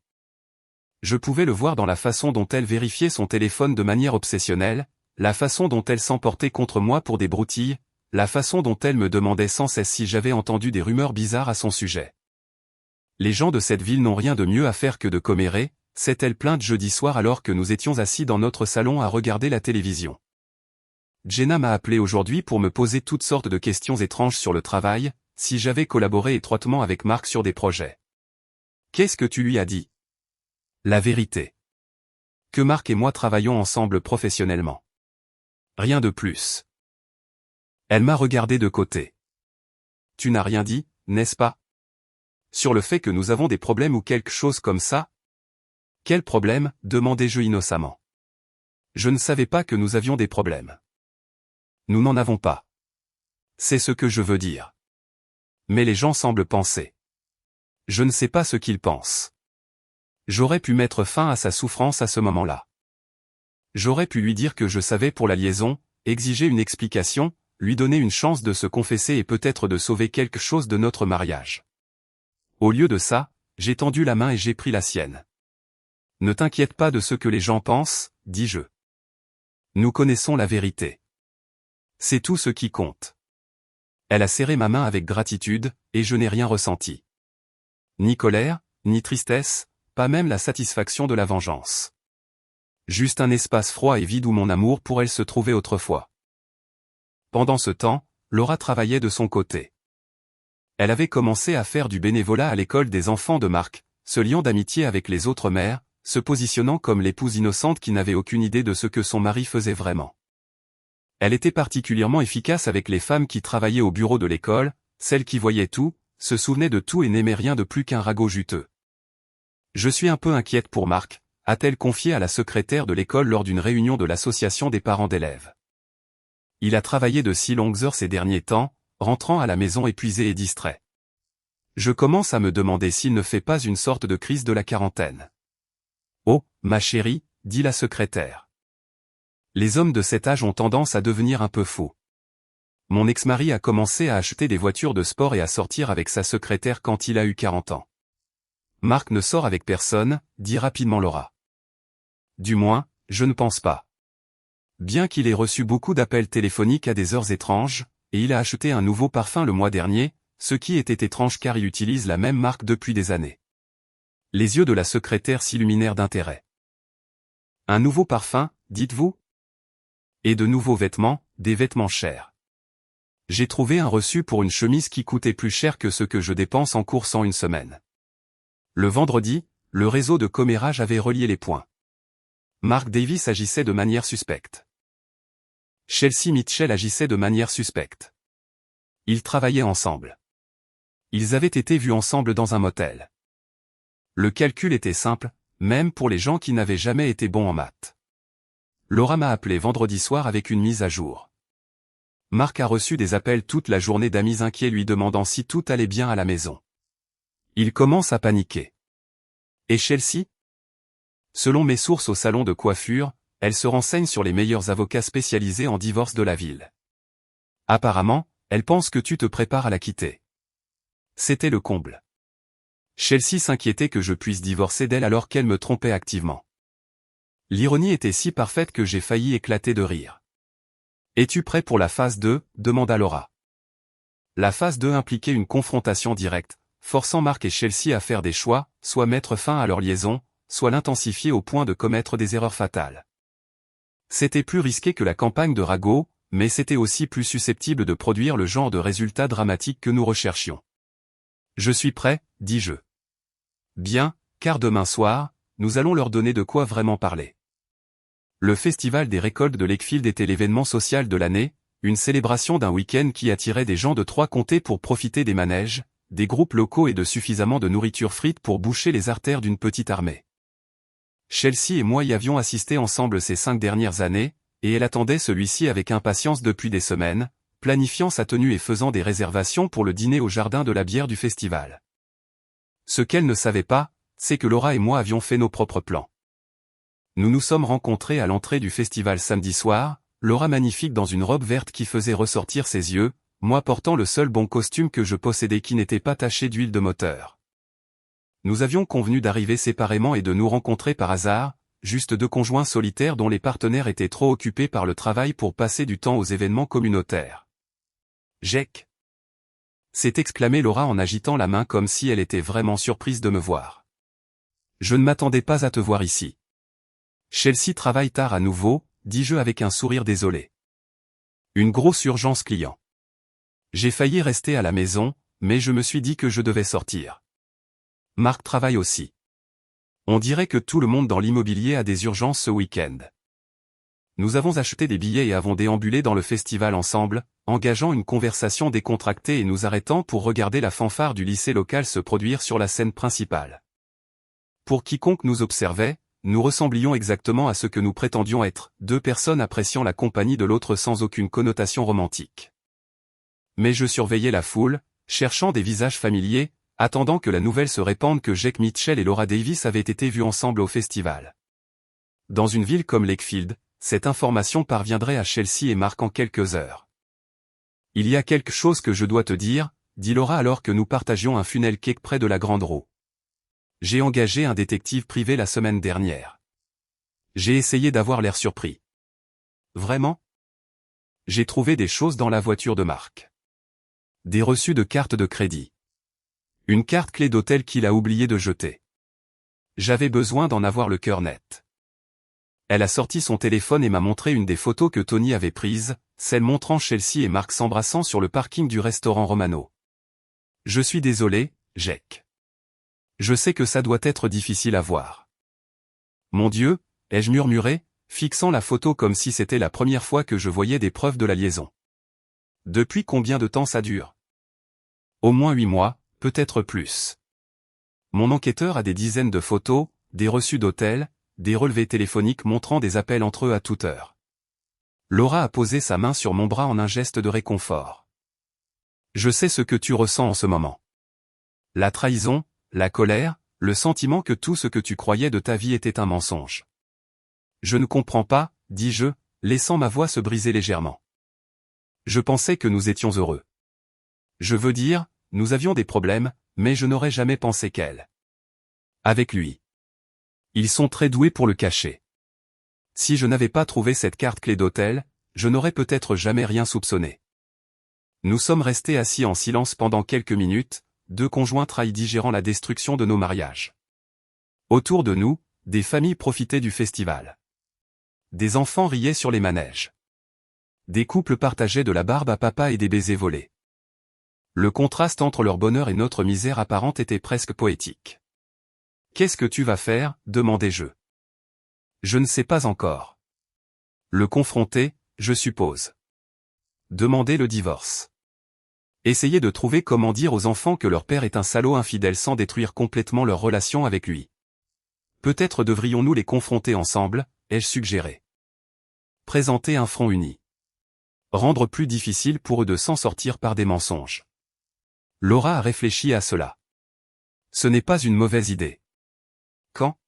Je pouvais le voir dans la façon dont elle vérifiait son téléphone de manière obsessionnelle, la façon dont elle s'emportait contre moi pour des broutilles, la façon dont elle me demandait sans cesse si j'avais entendu des rumeurs bizarres à son sujet. Les gens de cette ville n'ont rien de mieux à faire que de commérer, s'est-elle plainte jeudi soir alors que nous étions assis dans notre salon à regarder la télévision. Jenna m'a appelé aujourd'hui pour me poser toutes sortes de questions étranges sur le travail, si j'avais collaboré étroitement avec Marc sur des projets. Qu'est-ce que tu lui as dit? La vérité. Que Marc et moi travaillons ensemble professionnellement. Rien de plus. Elle m'a regardé de côté. Tu n'as rien dit, n'est-ce pas? Sur le fait que nous avons des problèmes ou quelque chose comme ça? Quel problème? Demandai-je innocemment. Je ne savais pas que nous avions des problèmes. Nous n'en avons pas. C'est ce que je veux dire. Mais les gens semblent penser. Je ne sais pas ce qu'ils pensent. J'aurais pu mettre fin à sa souffrance à ce moment-là. J'aurais pu lui dire que je savais pour la liaison, exiger une explication, lui donner une chance de se confesser et peut-être de sauver quelque chose de notre mariage. Au lieu de ça, j'ai tendu la main et j'ai pris la sienne. Ne t'inquiète pas de ce que les gens pensent, dis-je. Nous connaissons la vérité. C'est tout ce qui compte. Elle a serré ma main avec gratitude, et je n'ai rien ressenti. Ni colère, ni tristesse, pas même la satisfaction de la vengeance. Juste un espace froid et vide où mon amour pour elle se trouvait autrefois. Pendant ce temps, Laura travaillait de son côté. Elle avait commencé à faire du bénévolat à l'école des enfants de Marc, se liant d'amitié avec les autres mères, se positionnant comme l'épouse innocente qui n'avait aucune idée de ce que son mari faisait vraiment. Elle était particulièrement efficace avec les femmes qui travaillaient au bureau de l'école, celles qui voyaient tout, se souvenaient de tout et n'aimaient rien de plus qu'un ragot juteux. Je suis un peu inquiète pour Marc, a-t-elle confié à la secrétaire de l'école lors d'une réunion de l'association des parents d'élèves. Il a travaillé de si longues heures ces derniers temps, rentrant à la maison épuisé et distrait. Je commence à me demander s'il ne fait pas une sorte de crise de la quarantaine. Oh, ma chérie, dit la secrétaire. Les hommes de cet âge ont tendance à devenir un peu fous. Mon ex-mari a commencé à acheter des voitures de sport et à sortir avec sa secrétaire quand il a eu 40 ans. Marc ne sort avec personne, dit rapidement Laura. Du moins, je ne pense pas. Bien qu'il ait reçu beaucoup d'appels téléphoniques à des heures étranges, et il a acheté un nouveau parfum le mois dernier, ce qui était étrange car il utilise la même marque depuis des années. Les yeux de la secrétaire s'illuminèrent d'intérêt. Un nouveau parfum, dites-vous? Et de nouveaux vêtements, des vêtements chers. J'ai trouvé un reçu pour une chemise qui coûtait plus cher que ce que je dépense en courses en une semaine. Le vendredi, le réseau de commérage avait relié les points. Mark Davis agissait de manière suspecte. Chelsea Mitchell agissait de manière suspecte. Ils travaillaient ensemble. Ils avaient été vus ensemble dans un motel. Le calcul était simple, même pour les gens qui n'avaient jamais été bons en maths. Laura m'a appelé vendredi soir avec une mise à jour. Marc a reçu des appels toute la journée d'amis inquiets lui demandant si tout allait bien à la maison. Il commence à paniquer. Et Chelsea? Selon mes sources au salon de coiffure, elle se renseigne sur les meilleurs avocats spécialisés en divorce de la ville. Apparemment, elle pense que tu te prépares à la quitter. C'était le comble. Chelsea s'inquiétait que je puisse divorcer d'elle alors qu'elle me trompait activement. L'ironie était si parfaite que j'ai failli éclater de rire. « Es-tu prêt pour la phase 2 » demanda Laura. La phase 2 impliquait une confrontation directe, forçant Marc et Chelsea à faire des choix, soit mettre fin à leur liaison, soit l'intensifier au point de commettre des erreurs fatales. C'était plus risqué que la campagne de Rago, mais c'était aussi plus susceptible de produire le genre de résultats dramatiques que nous recherchions. « Je suis prêt, dis-je. » Bien, car demain soir, nous allons leur donner de quoi vraiment parler. Le festival des récoltes de Lakefield était l'événement social de l'année, une célébration d'un week-end qui attirait des gens de 3 comtés pour profiter des manèges, des groupes locaux et de suffisamment de nourriture frite pour boucher les artères d'une petite armée. Chelsea et moi y avions assisté ensemble ces 5 dernières années, et elle attendait celui-ci avec impatience depuis des semaines, planifiant sa tenue et faisant des réservations pour le dîner au jardin de la bière du festival. Ce qu'elle ne savait pas, c'est que Laura et moi avions fait nos propres plans. Nous nous sommes rencontrés à l'entrée du festival samedi soir, Laura magnifique dans une robe verte qui faisait ressortir ses yeux, moi portant le seul bon costume que je possédais qui n'était pas taché d'huile de moteur. Nous avions convenu d'arriver séparément et de nous rencontrer par hasard, juste 2 conjoints solitaires dont les partenaires étaient trop occupés par le travail pour passer du temps aux événements communautaires. « Jake !» s'est exclamée Laura en agitant la main comme si elle était vraiment surprise de me voir. « Je ne m'attendais pas à te voir ici. » Chelsea travaille tard à nouveau, dis-je avec un sourire désolé. Une grosse urgence client. J'ai failli rester à la maison, mais je me suis dit que je devais sortir. Marc travaille aussi. On dirait que tout le monde dans l'immobilier a des urgences ce week-end. Nous avons acheté des billets et avons déambulé dans le festival ensemble, engageant une conversation décontractée et nous arrêtant pour regarder la fanfare du lycée local se produire sur la scène principale. Pour quiconque nous observait, nous ressemblions exactement à ce que nous prétendions être, deux personnes appréciant la compagnie de l'autre sans aucune connotation romantique. Mais je surveillais la foule, cherchant des visages familiers, attendant que la nouvelle se répande que Jake Mitchell et Laura Davis avaient été vus ensemble au festival. Dans une ville comme Lakefield, cette information parviendrait à Chelsea et Mark en quelques heures. Il y a quelque chose que je dois te dire, dit Laura alors que nous partagions un funnel cake près de la Grande Roue. J'ai engagé un détective privé la semaine dernière. J'ai essayé d'avoir l'air surpris. Vraiment? J'ai trouvé des choses dans la voiture de Mark. Des reçus de cartes de crédit. Une carte clé d'hôtel qu'il a oublié de jeter. J'avais besoin d'en avoir le cœur net. Elle a sorti son téléphone et m'a montré une des photos que Tony avait prises, celle montrant Chelsea et Mark s'embrassant sur le parking du restaurant Romano. Je suis désolé, Jake. Je sais que ça doit être difficile à voir. Mon Dieu, ai-je murmuré, fixant la photo comme si c'était la première fois que je voyais des preuves de la liaison. Depuis combien de temps ça dure? Au moins 8 mois, peut-être plus. Mon enquêteur a des dizaines de photos, des reçus d'hôtel, des relevés téléphoniques montrant des appels entre eux à toute heure. Laura a posé sa main sur mon bras en un geste de réconfort. Je sais ce que tu ressens en ce moment. La trahison, la colère, le sentiment que tout ce que tu croyais de ta vie était un mensonge. Je ne comprends pas, dis-je, laissant ma voix se briser légèrement. Je pensais que nous étions heureux. Je veux dire, nous avions des problèmes, mais je n'aurais jamais pensé qu'elle. Avec lui. Ils sont très doués pour le cacher. Si je n'avais pas trouvé cette carte clé d'hôtel, je n'aurais peut-être jamais rien soupçonné. Nous sommes restés assis en silence pendant quelques minutes, deux conjoints trahis digérant la destruction de nos mariages. Autour de nous, des familles profitaient du festival. Des enfants riaient sur les manèges. Des couples partageaient de la barbe à papa et des baisers volés. Le contraste entre leur bonheur et notre misère apparente était presque poétique. « Qu'est-ce que tu vas faire ?» demandai-je. Je ne sais pas encore. Le confronter, je suppose. Demander le divorce. Essayer de trouver comment dire aux enfants que leur père est un salaud infidèle sans détruire complètement leur relation avec lui. Peut-être devrions-nous les confronter ensemble, ai-je suggéré. Présenter un front uni. Rendre plus difficile pour eux de s'en sortir par des mensonges. Laura a réfléchi à cela. Ce n'est pas une mauvaise idée. Quand?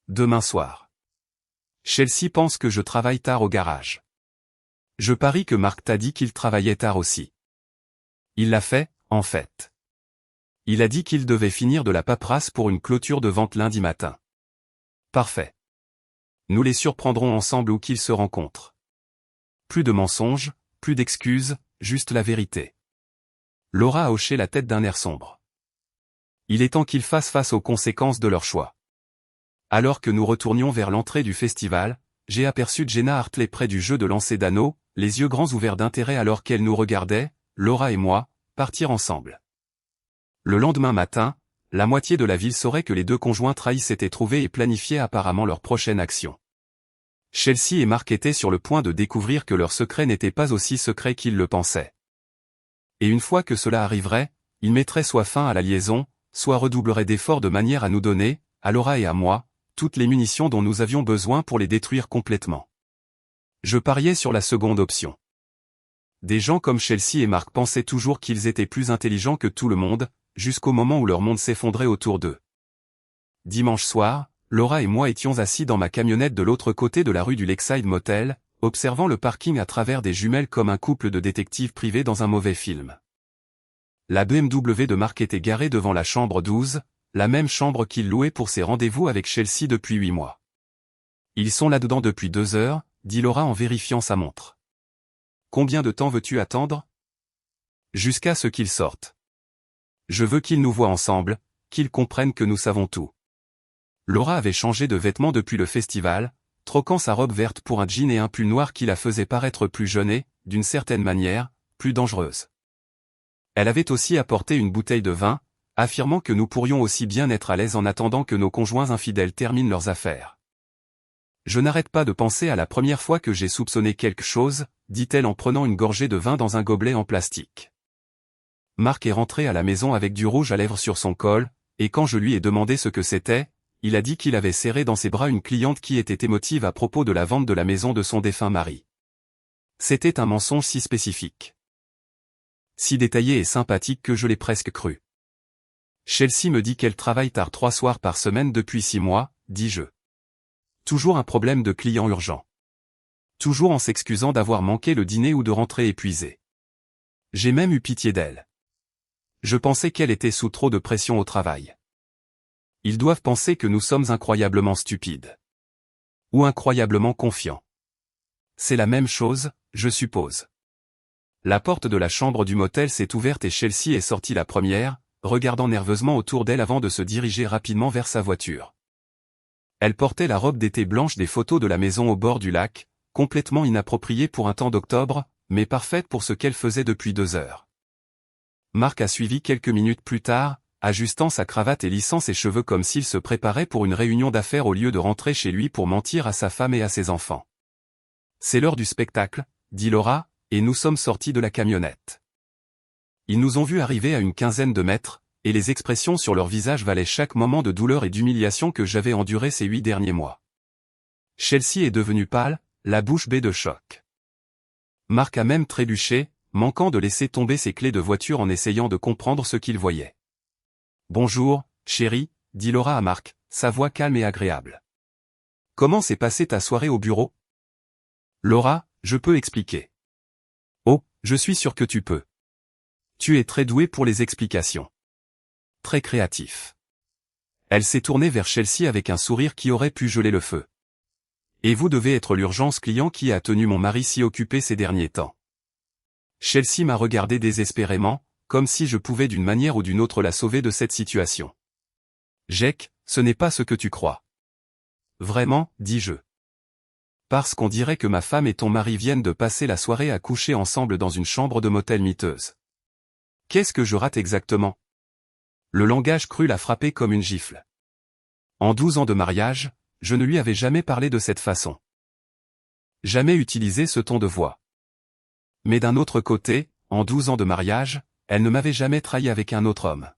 Demain soir. Chelsea pense que je travaille tard au garage. Je parie que Mark t'a dit qu'il travaillait tard aussi. Il l'a fait, en fait. Il a dit qu'il devait finir de la paperasse pour une clôture de vente lundi matin. Parfait. Nous les surprendrons ensemble où qu'ils se rencontrent. Plus de mensonges, plus d'excuses, juste la vérité. Laura a hoché la tête d'un air sombre. Il est temps qu'ils fassent face aux conséquences de leur choix. Alors que nous retournions vers l'entrée du festival, j'ai aperçu Jenna Hartley près du jeu de lancer d'anneaux, les yeux grands ouverts d'intérêt alors qu'elle nous regardait, Laura et moi, partir ensemble. Le lendemain matin, la moitié de la ville saurait que les deux conjoints trahis s'étaient trouvés et planifiaient apparemment leur prochaine action. Chelsea et Mark étaient sur le point de découvrir que leur secret n'était pas aussi secret qu'ils le pensaient. Et une fois que cela arriverait, ils mettraient soit fin à la liaison, soit redoubleraient d'efforts de manière à nous donner, à Laura et à moi, toutes les munitions dont nous avions besoin pour les détruire complètement. Je pariais sur la seconde option. Des gens comme Chelsea et Mark pensaient toujours qu'ils étaient plus intelligents que tout le monde, jusqu'au moment où leur monde s'effondrait autour d'eux. Dimanche soir, Laura et moi étions assis dans ma camionnette de l'autre côté de la rue du Lakeside Motel, observant le parking à travers des jumelles comme un couple de détectives privés dans un mauvais film. La BMW de Mark était garée devant la chambre 12, la même chambre qu'il louait pour ses rendez-vous avec Chelsea depuis 8 mois. Ils sont là-dedans depuis 2 heures, dit Laura en vérifiant sa montre. Combien de temps veux-tu attendre? Jusqu'à ce qu'ils sortent. Je veux qu'ils nous voient ensemble, qu'ils comprennent que nous savons tout. Laura avait changé de vêtements depuis le festival, troquant sa robe verte pour un jean et un pull noir qui la faisait paraître plus jeune et, d'une certaine manière, plus dangereuse. Elle avait aussi apporté une bouteille de vin, affirmant que nous pourrions aussi bien être à l'aise en attendant que nos conjoints infidèles terminent leurs affaires. Je n'arrête pas de penser à la première fois que j'ai soupçonné quelque chose, dit-elle en prenant une gorgée de vin dans un gobelet en plastique. Marc est rentré à la maison avec du rouge à lèvres sur son col, et quand je lui ai demandé ce que c'était, il a dit qu'il avait serré dans ses bras une cliente qui était émotive à propos de la vente de la maison de son défunt mari. C'était un mensonge si spécifique, si détaillé et sympathique que je l'ai presque cru. Chelsea me dit qu'elle travaille tard 3 soirs par semaine depuis 6 mois, dis-je. Toujours un problème de client urgent. Toujours en s'excusant d'avoir manqué le dîner ou de rentrer épuisée. J'ai même eu pitié d'elle. Je pensais qu'elle était sous trop de pression au travail. Ils doivent penser que nous sommes incroyablement stupides. Ou incroyablement confiants. C'est la même chose, je suppose. La porte de la chambre du motel s'est ouverte et Chelsea est sortie la première, regardant nerveusement autour d'elle avant de se diriger rapidement vers sa voiture. Elle portait la robe d'été blanche des photos de la maison au bord du lac, complètement inappropriée pour un temps d'octobre, mais parfaite pour ce qu'elle faisait depuis 2 heures. Marc a suivi quelques minutes plus tard, ajustant sa cravate et lissant ses cheveux comme s'il se préparait pour une réunion d'affaires au lieu de rentrer chez lui pour mentir à sa femme et à ses enfants. C'est l'heure du spectacle, dit Laura, et nous sommes sortis de la camionnette. Ils nous ont vus arriver à une quinzaine de mètres, et les expressions sur leur visage valaient chaque moment de douleur et d'humiliation que j'avais enduré ces 8 derniers mois. Chelsea est devenue pâle, la bouche bée de choc. Marc a même trébuché, manquant de laisser tomber ses clés de voiture en essayant de comprendre ce qu'il voyait. « Bonjour, chérie », dit Laura à Marc, sa voix calme et agréable. « Comment s'est passée ta soirée au bureau ?» Laura, je peux expliquer. Oh, je suis sûr que tu peux. Tu es très doué pour les explications. Très créatif. Elle s'est tournée vers Chelsea avec un sourire qui aurait pu geler le feu. Et vous devez être l'urgence client qui a tenu mon mari si occupé ces derniers temps. Chelsea m'a regardé désespérément, comme si je pouvais d'une manière ou d'une autre la sauver de cette situation. Jake, ce n'est pas ce que tu crois. Vraiment, dis-je. Parce qu'on dirait que ma femme et ton mari viennent de passer la soirée à coucher ensemble dans une chambre de motel miteuse. Qu'est-ce que je rate exactement? Le langage cru l'a frappé comme une gifle. En 12 ans de mariage, je ne lui avais jamais parlé de cette façon. Jamais utilisé ce ton de voix. Mais d'un autre côté, en 12 ans de mariage, elle ne m'avait jamais trahi avec un autre homme.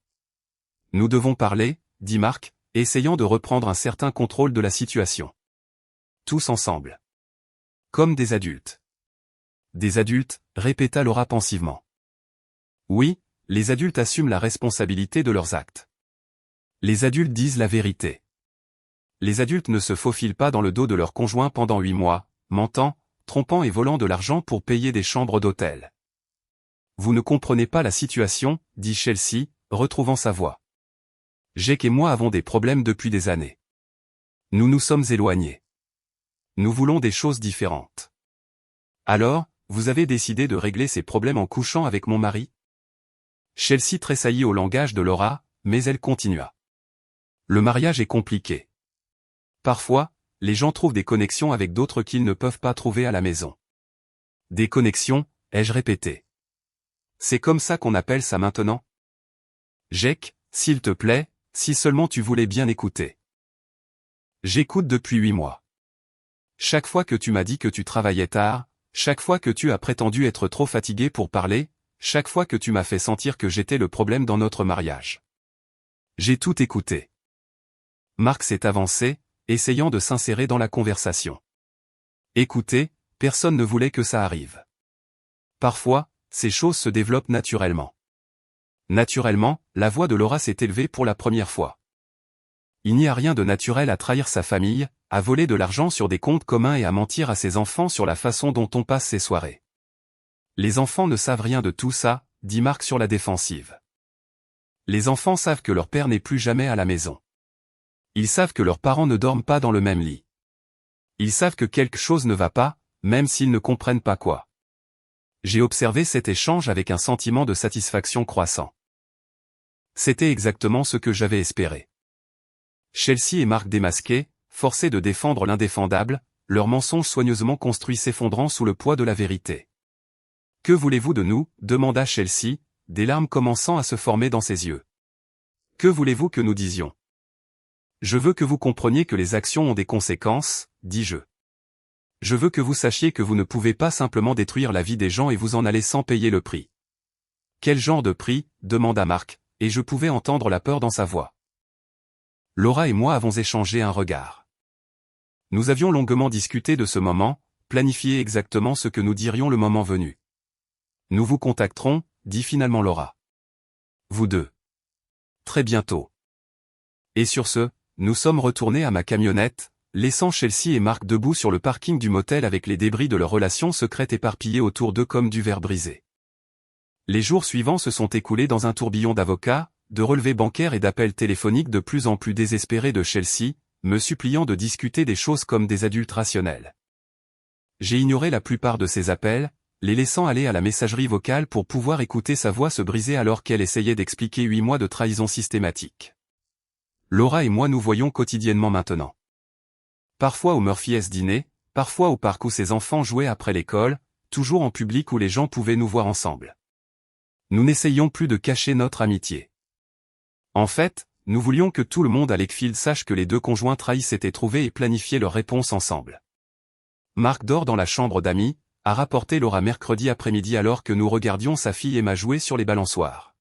Nous devons parler, dit Marc, essayant de reprendre un certain contrôle de la situation. Tous ensemble. Comme des adultes. Des adultes, répéta Laura pensivement. Oui, les adultes assument la responsabilité de leurs actes. Les adultes disent la vérité. Les adultes ne se faufilent pas dans le dos de leur conjoint pendant 8 mois, mentant, trompant et volant de l'argent pour payer des chambres d'hôtel. Vous ne comprenez pas la situation, dit Chelsea, retrouvant sa voix. Jake et moi avons des problèmes depuis des années. Nous nous sommes éloignés. Nous voulons des choses différentes. Alors, vous avez décidé de régler ces problèmes en couchant avec mon mari? Chelsea tressaillit au langage de Laura, mais elle continua. Le mariage est compliqué. Parfois, les gens trouvent des connexions avec d'autres qu'ils ne peuvent pas trouver à la maison. Des connexions, ai-je répété. C'est comme ça qu'on appelle ça maintenant? Jake, s'il te plaît, si seulement tu voulais bien écouter. J'écoute depuis 8 mois. Chaque fois que tu m'as dit que tu travaillais tard, chaque fois que tu as prétendu être trop fatigué pour parler, chaque fois que tu m'as fait sentir que j'étais le problème dans notre mariage. J'ai tout écouté. Marc s'est avancé, essayant de s'insérer dans la conversation. Écoutez, personne ne voulait que ça arrive. Parfois, ces choses se développent naturellement. Naturellement, la voix de Laura s'est élevée pour la première fois. Il n'y a rien de naturel à trahir sa famille, à voler de l'argent sur des comptes communs et à mentir à ses enfants sur la façon dont on passe ses soirées. Les enfants ne savent rien de tout ça, dit Marc sur la défensive. Les enfants savent que leur père n'est plus jamais à la maison. Ils savent que leurs parents ne dorment pas dans le même lit. Ils savent que quelque chose ne va pas, même s'ils ne comprennent pas quoi. J'ai observé cet échange avec un sentiment de satisfaction croissant. C'était exactement ce que j'avais espéré. Chelsea et Marc démasqués, forcés de défendre l'indéfendable, leur mensonge soigneusement construit s'effondrant sous le poids de la vérité. « Que voulez-vous de nous » demanda Chelsea, des larmes commençant à se former dans ses yeux. Que voulez-vous que nous disions? Je veux que vous compreniez que les actions ont des conséquences, dis-je. Je veux que vous sachiez que vous ne pouvez pas simplement détruire la vie des gens et vous en aller sans payer le prix. Quel genre de prix? Demanda Marc, et je pouvais entendre la peur dans sa voix. Laura et moi avons échangé un regard. Nous avions longuement discuté de ce moment, planifié exactement ce que nous dirions le moment venu. Nous vous contacterons, dit finalement Laura. Vous deux. Très bientôt. Et sur ce, nous sommes retournés à ma camionnette, laissant Chelsea et Marc debout sur le parking du motel avec les débris de leur relation secrète éparpillés autour d'eux comme du verre brisé. Les jours suivants se sont écoulés dans un tourbillon d'avocats, de relevés bancaires et d'appels téléphoniques de plus en plus désespérés de Chelsea, me suppliant de discuter des choses comme des adultes rationnels. J'ai ignoré la plupart de ces appels, les laissant aller à la messagerie vocale pour pouvoir écouter sa voix se briser alors qu'elle essayait d'expliquer 8 mois de trahison systématique. Laura et moi nous voyons quotidiennement maintenant. Parfois au Murphy's dîner, parfois au parc où ses enfants jouaient après l'école, toujours en public où les gens pouvaient nous voir ensemble. Nous n'essayions plus de cacher notre amitié. En fait, nous voulions que tout le monde à Lakefield sache que les deux conjoints trahis s'étaient trouvés et planifiaient leur réponse ensemble. Marc dort dans la chambre d'amis, a rapporté Laura mercredi après-midi alors que nous regardions sa fille Emma jouer sur les balançoires.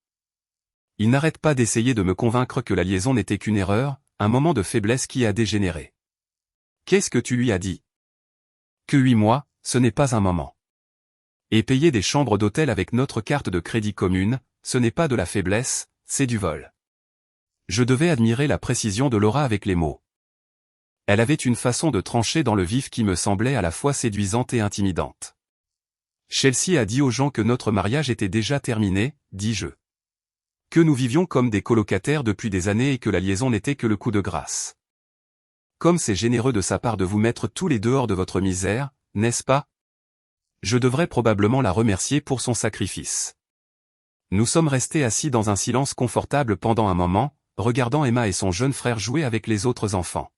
Il n'arrête pas d'essayer de me convaincre que la liaison n'était qu'une erreur, un moment de faiblesse qui a dégénéré. Qu'est-ce que tu lui as dit? Que 8 mois, ce n'est pas un moment. Et payer des chambres d'hôtel avec notre carte de crédit commune, ce n'est pas de la faiblesse, c'est du vol. Je devais admirer la précision de Laura avec les mots. Elle avait une façon de trancher dans le vif qui me semblait à la fois séduisante et intimidante. Chelsea a dit aux gens que notre mariage était déjà terminé, dis-je. Que nous vivions comme des colocataires depuis des années et que la liaison n'était que le coup de grâce. Comme c'est généreux de sa part de vous mettre tous les deux hors de votre misère, n'est-ce pas? Je devrais probablement la remercier pour son sacrifice. Nous sommes restés assis dans un silence confortable pendant un moment, regardant Emma et son jeune frère jouer avec les autres enfants.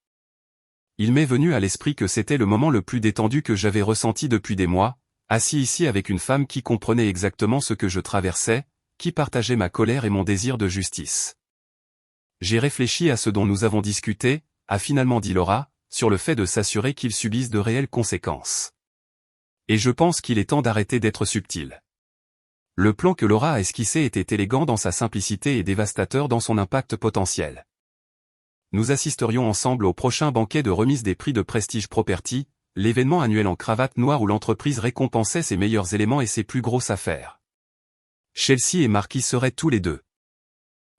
Il m'est venu à l'esprit que c'était le moment le plus détendu que j'avais ressenti depuis des mois, assis ici avec une femme qui comprenait exactement ce que je traversais, qui partageait ma colère et mon désir de justice. J'ai réfléchi à ce dont nous avons discuté, a finalement dit Laura, sur le fait de s'assurer qu'ils subissent de réelles conséquences. Et je pense qu'il est temps d'arrêter d'être subtil. Le plan que Laura a esquissé était élégant dans sa simplicité et dévastateur dans son impact potentiel. Nous assisterions ensemble au prochain banquet de remise des prix de Prestige Property, l'événement annuel en cravate noire où l'entreprise récompensait ses meilleurs éléments et ses plus grosses affaires. Chelsea et Marc y seraient tous les deux.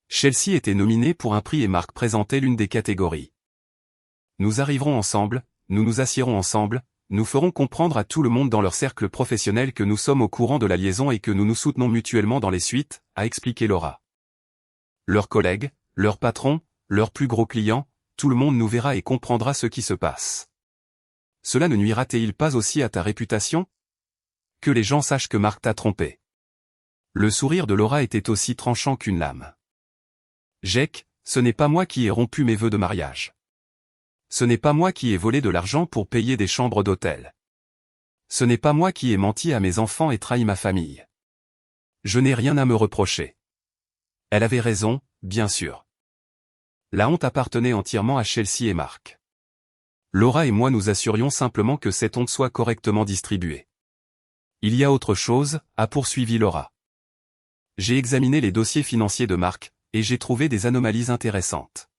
Chelsea était nominée pour un prix et Marc présentait l'une des catégories. Nous arriverons ensemble, nous nous assiérons ensemble, nous ferons comprendre à tout le monde dans leur cercle professionnel que nous sommes au courant de la liaison et que nous nous soutenons mutuellement dans les suites, a expliqué Laura. Leurs collègues, leurs patrons, leurs plus gros clients, tout le monde nous verra et comprendra ce qui se passe. Cela ne nuira-t-il pas aussi à ta réputation? Que les gens sachent que Marc t'a trompé. Le sourire de Laura était aussi tranchant qu'une lame. Jake, ce n'est pas moi qui ai rompu mes vœux de mariage. Ce n'est pas moi qui ai volé de l'argent pour payer des chambres d'hôtel. Ce n'est pas moi qui ai menti à mes enfants et trahi ma famille. Je n'ai rien à me reprocher. Elle avait raison, bien sûr. La honte appartenait entièrement à Chelsea et Marc. Laura et moi nous assurions simplement que cette honte soit correctement distribuée. Il y a autre chose, a poursuivi Laura. J'ai examiné les dossiers financiers de Marc, et j'ai trouvé des anomalies intéressantes.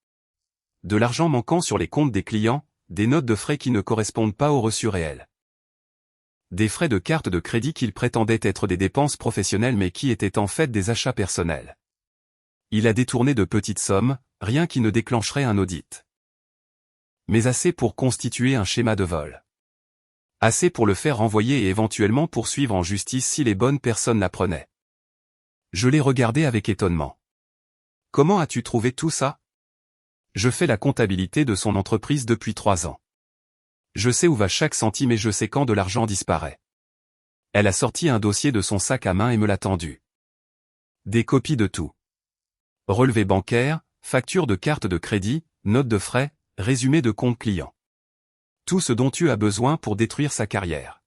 De l'argent manquant sur les comptes des clients, des notes de frais qui ne correspondent pas aux reçus réels. Des frais de carte de crédit qu'il prétendait être des dépenses professionnelles mais qui étaient en fait des achats personnels. Il a détourné de petites sommes, rien qui ne déclencherait un audit. Mais assez pour constituer un schéma de vol. Assez pour le faire renvoyer et éventuellement poursuivre en justice si les bonnes personnes l'apprenaient. Je l'ai regardé avec étonnement. Comment as-tu trouvé tout ça? Je fais la comptabilité de son entreprise depuis 3 ans. Je sais où va chaque centime et je sais quand de l'argent disparaît. Elle a sorti un dossier de son sac à main et me l'a tendu. Des copies de tout. Relevé bancaire, facture de carte de crédit, notes de frais, résumé de compte client. Tout ce dont tu as besoin pour détruire sa carrière.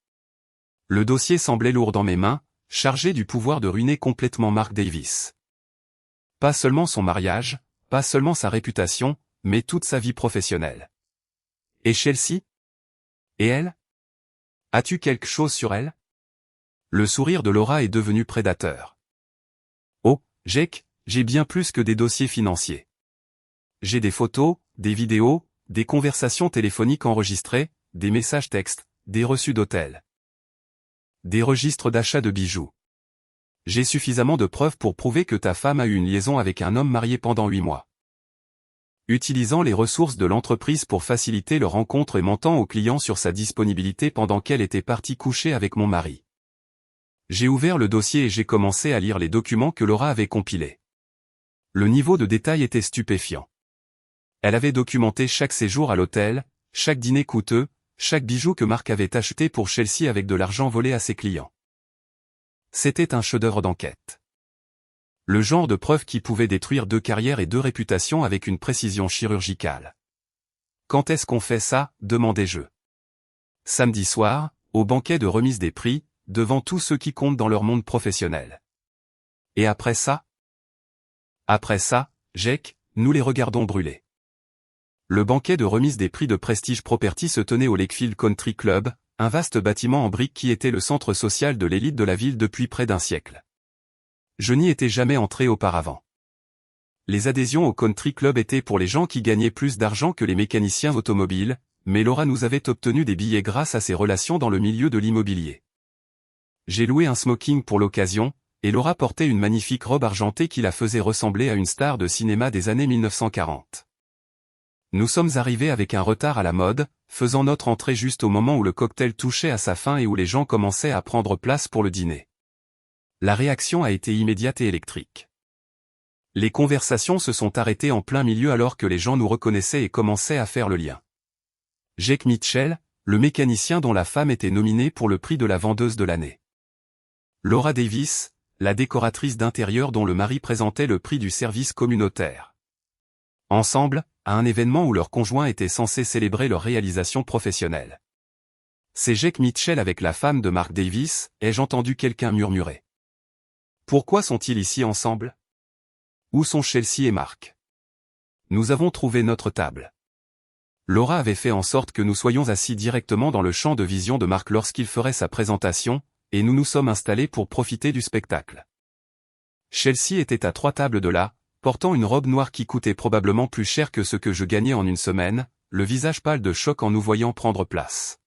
Le dossier semblait lourd dans mes mains, chargé du pouvoir de ruiner complètement Mark Davis. Pas seulement son mariage, pas seulement sa réputation, mais toute sa vie professionnelle. Et Chelsea? Et elle? As-tu quelque chose sur elle? Le sourire de Laura est devenu prédateur. Oh, Jake, j'ai bien plus que des dossiers financiers. J'ai des photos, des vidéos, des conversations téléphoniques enregistrées, des messages textes, des reçus d'hôtel. Des registres d'achat de bijoux. J'ai suffisamment de preuves pour prouver que ta femme a eu une liaison avec un homme marié pendant 8 mois. Utilisant les ressources de l'entreprise pour faciliter leur rencontre et mentant au client sur sa disponibilité pendant qu'elle était partie coucher avec mon mari. J'ai ouvert le dossier et j'ai commencé à lire les documents que Laura avait compilés. Le niveau de détail était stupéfiant. Elle avait documenté chaque séjour à l'hôtel, chaque dîner coûteux, chaque bijou que Mark avait acheté pour Chelsea avec de l'argent volé à ses clients. C'était un chef-d'œuvre d'enquête. Le genre de preuve qui pouvait détruire 2 carrières et 2 réputations avec une précision chirurgicale. Quand est-ce qu'on fait ça? Demandai-je. Samedi soir, au banquet de remise des prix, devant tous ceux qui comptent dans leur monde professionnel. Et après ça? Après ça, Jake, nous les regardons brûler. Le banquet de remise des prix de Prestige Property se tenait au Lakefield Country Club, un vaste bâtiment en briques qui était le centre social de l'élite de la ville depuis près d'un siècle. Je n'y étais jamais entré auparavant. Les adhésions au Country Club étaient pour les gens qui gagnaient plus d'argent que les mécaniciens automobiles, mais Laura nous avait obtenu des billets grâce à ses relations dans le milieu de l'immobilier. J'ai loué un smoking pour l'occasion, et Laura portait une magnifique robe argentée qui la faisait ressembler à une star de cinéma des années 1940. Nous sommes arrivés avec un retard à la mode, faisant notre entrée juste au moment où le cocktail touchait à sa fin et où les gens commençaient à prendre place pour le dîner. La réaction a été immédiate et électrique. Les conversations se sont arrêtées en plein milieu alors que les gens nous reconnaissaient et commençaient à faire le lien. Jake Mitchell, le mécanicien dont la femme était nominée pour le prix de la vendeuse de l'année. Laura Davis, la décoratrice d'intérieur dont le mari présentait le prix du service communautaire. Ensemble, à un événement où leur conjoint était censé célébrer leur réalisation professionnelle. C'est Jake Mitchell avec la femme de Mark Davis, ai-je entendu quelqu'un murmurer. Pourquoi sont-ils ici ensemble? Où sont Chelsea et Mark? Nous avons trouvé notre table. Laura avait fait en sorte que nous soyons assis directement dans le champ de vision de Mark lorsqu'il ferait sa présentation, et nous nous sommes installés pour profiter du spectacle. Chelsea était à 3 tables de là, portant une robe noire qui coûtait probablement plus cher que ce que je gagnais en une semaine, le visage pâle de choc en nous voyant prendre place.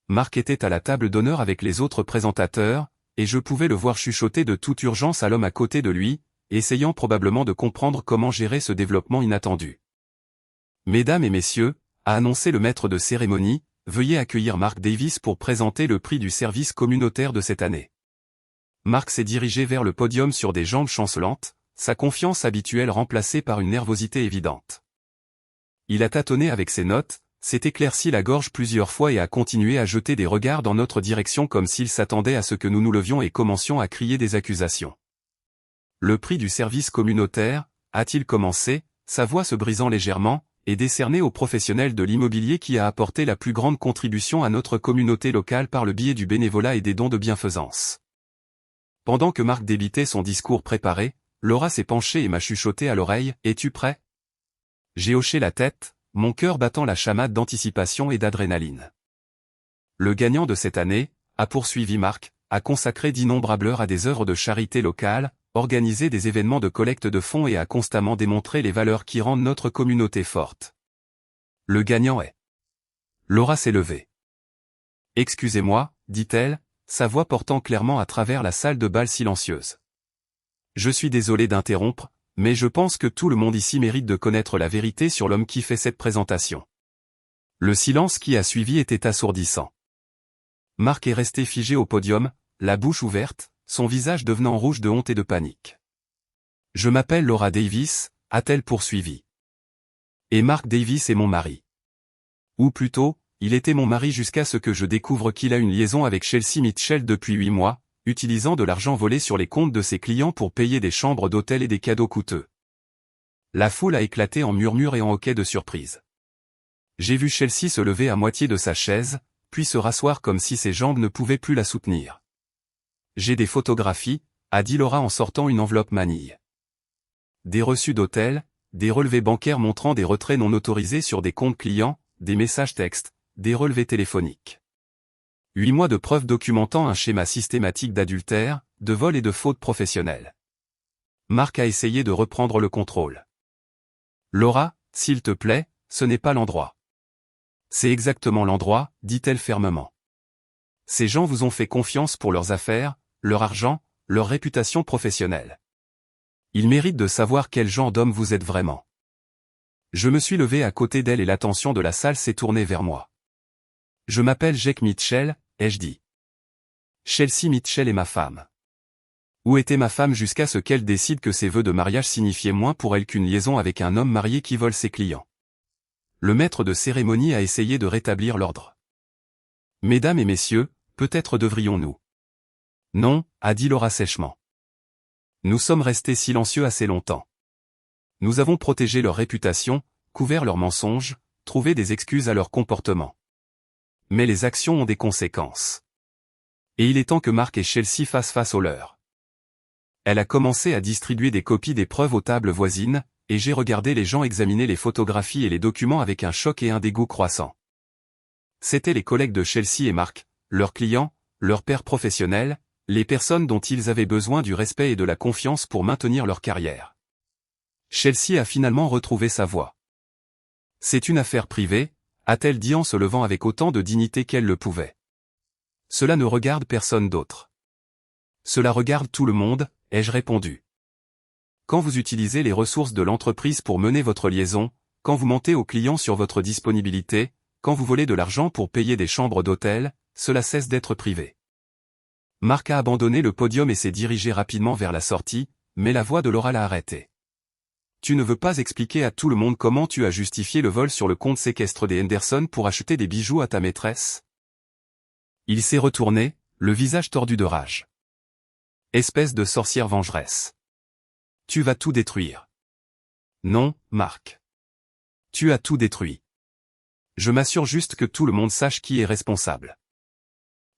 Mark était à la table d'honneur avec les autres présentateurs, et je pouvais le voir chuchoter de toute urgence à l'homme à côté de lui, essayant probablement de comprendre comment gérer ce développement inattendu. Mesdames et messieurs, a annoncé le maître de cérémonie, veuillez accueillir Mark Davis pour présenter le prix du service communautaire de cette année. Mark s'est dirigé vers le podium sur des jambes chancelantes, sa confiance habituelle remplacée par une nervosité évidente. Il a tâtonné avec ses notes, s'est éclairci la gorge plusieurs fois et a continué à jeter des regards dans notre direction comme s'il s'attendait à ce que nous nous levions et commencions à crier des accusations. Le prix du service communautaire, a-t-il commencé, sa voix se brisant légèrement, est décerné au professionnel de l'immobilier qui a apporté la plus grande contribution à notre communauté locale par le biais du bénévolat et des dons de bienfaisance. Pendant que Mark débitait son discours préparé, Laura s'est penchée et m'a chuchoté à l'oreille, « Es-tu prêt ?» J'ai hoché la tête, mon cœur battant la chamade d'anticipation et d'adrénaline. Le gagnant de cette année, a poursuivi Mark, a consacré d'innombrables heures à des œuvres de charité locale, organisé des événements de collecte de fonds et a constamment démontré les valeurs qui rendent notre communauté forte. Le gagnant est... Laura s'est levée. « Excusez-moi, dit-elle, sa voix portant clairement à travers la salle de bal silencieuse. Je suis désolé d'interrompre, mais je pense que tout le monde ici mérite de connaître la vérité sur l'homme qui fait cette présentation. » Le silence qui a suivi était assourdissant. Mark est resté figé au podium, la bouche ouverte, son visage devenant rouge de honte et de panique. « Je m'appelle Laura Davis, a-t-elle poursuivi. Et Mark Davis est mon mari. Ou plutôt, il était mon mari jusqu'à ce que je découvre qu'il a une liaison avec Chelsea Mitchell depuis 8 mois, utilisant de l'argent volé sur les comptes de ses clients pour payer des chambres d'hôtel et des cadeaux coûteux. » La foule a éclaté en murmures et en hoquets de surprise. J'ai vu Chelsea se lever à moitié de sa chaise, puis se rasseoir comme si ses jambes ne pouvaient plus la soutenir. J'ai des photographies, a dit Laura en sortant une enveloppe manille. Des reçus d'hôtel, des relevés bancaires montrant des retraits non autorisés sur des comptes clients, des messages textes, des relevés téléphoniques. 8 mois de preuves documentant un schéma systématique d'adultère, de vol et de faute professionnelle. Marc a essayé de reprendre le contrôle. Laura, s'il te plaît, ce n'est pas l'endroit. C'est exactement l'endroit, dit-elle fermement. Ces gens vous ont fait confiance pour leurs affaires, leur argent, leur réputation professionnelle. Ils méritent de savoir quel genre d'homme vous êtes vraiment. Je me suis levé à côté d'elle et l'attention de la salle s'est tournée vers moi. Je m'appelle Jake Mitchell, ai-je dit. Chelsea Mitchell est ma femme. Où était ma femme jusqu'à ce qu'elle décide que ses vœux de mariage signifiaient moins pour elle qu'une liaison avec un homme marié qui vole ses clients. Le maître de cérémonie a essayé de rétablir l'ordre. Mesdames et messieurs, peut-être devrions-nous. Non, a dit Laura sèchement. Nous sommes restés silencieux assez longtemps. Nous avons protégé leur réputation, couvert leurs mensonges, trouvé des excuses à leur comportement. Mais les actions ont des conséquences. Et il est temps que Marc et Chelsea fassent face aux leurs. Elle a commencé à distribuer des copies des preuves aux tables voisines, et j'ai regardé les gens examiner les photographies et les documents avec un choc et un dégoût croissant. C'étaient les collègues de Chelsea et Marc, leurs clients, leurs pairs professionnels, les personnes dont ils avaient besoin du respect et de la confiance pour maintenir leur carrière. Chelsea a finalement retrouvé sa voix. C'est une affaire privée, a-t-elle dit en se levant avec autant de dignité qu'elle le pouvait. Cela ne regarde personne d'autre. Cela regarde tout le monde, ai-je répondu. Quand vous utilisez les ressources de l'entreprise pour mener votre liaison, quand vous mentez aux clients sur votre disponibilité, quand vous volez de l'argent pour payer des chambres d'hôtel, cela cesse d'être privé. Marc a abandonné le podium et s'est dirigé rapidement vers la sortie, mais la voix de Laura l'a arrêté. Tu ne veux pas expliquer à tout le monde comment tu as justifié le vol sur le compte séquestre des Henderson pour acheter des bijoux à ta maîtresse? Il s'est retourné, le visage tordu de rage. Espèce de sorcière vengeresse. Tu vas tout détruire. Non, Marc. Tu as tout détruit. Je m'assure juste que tout le monde sache qui est responsable.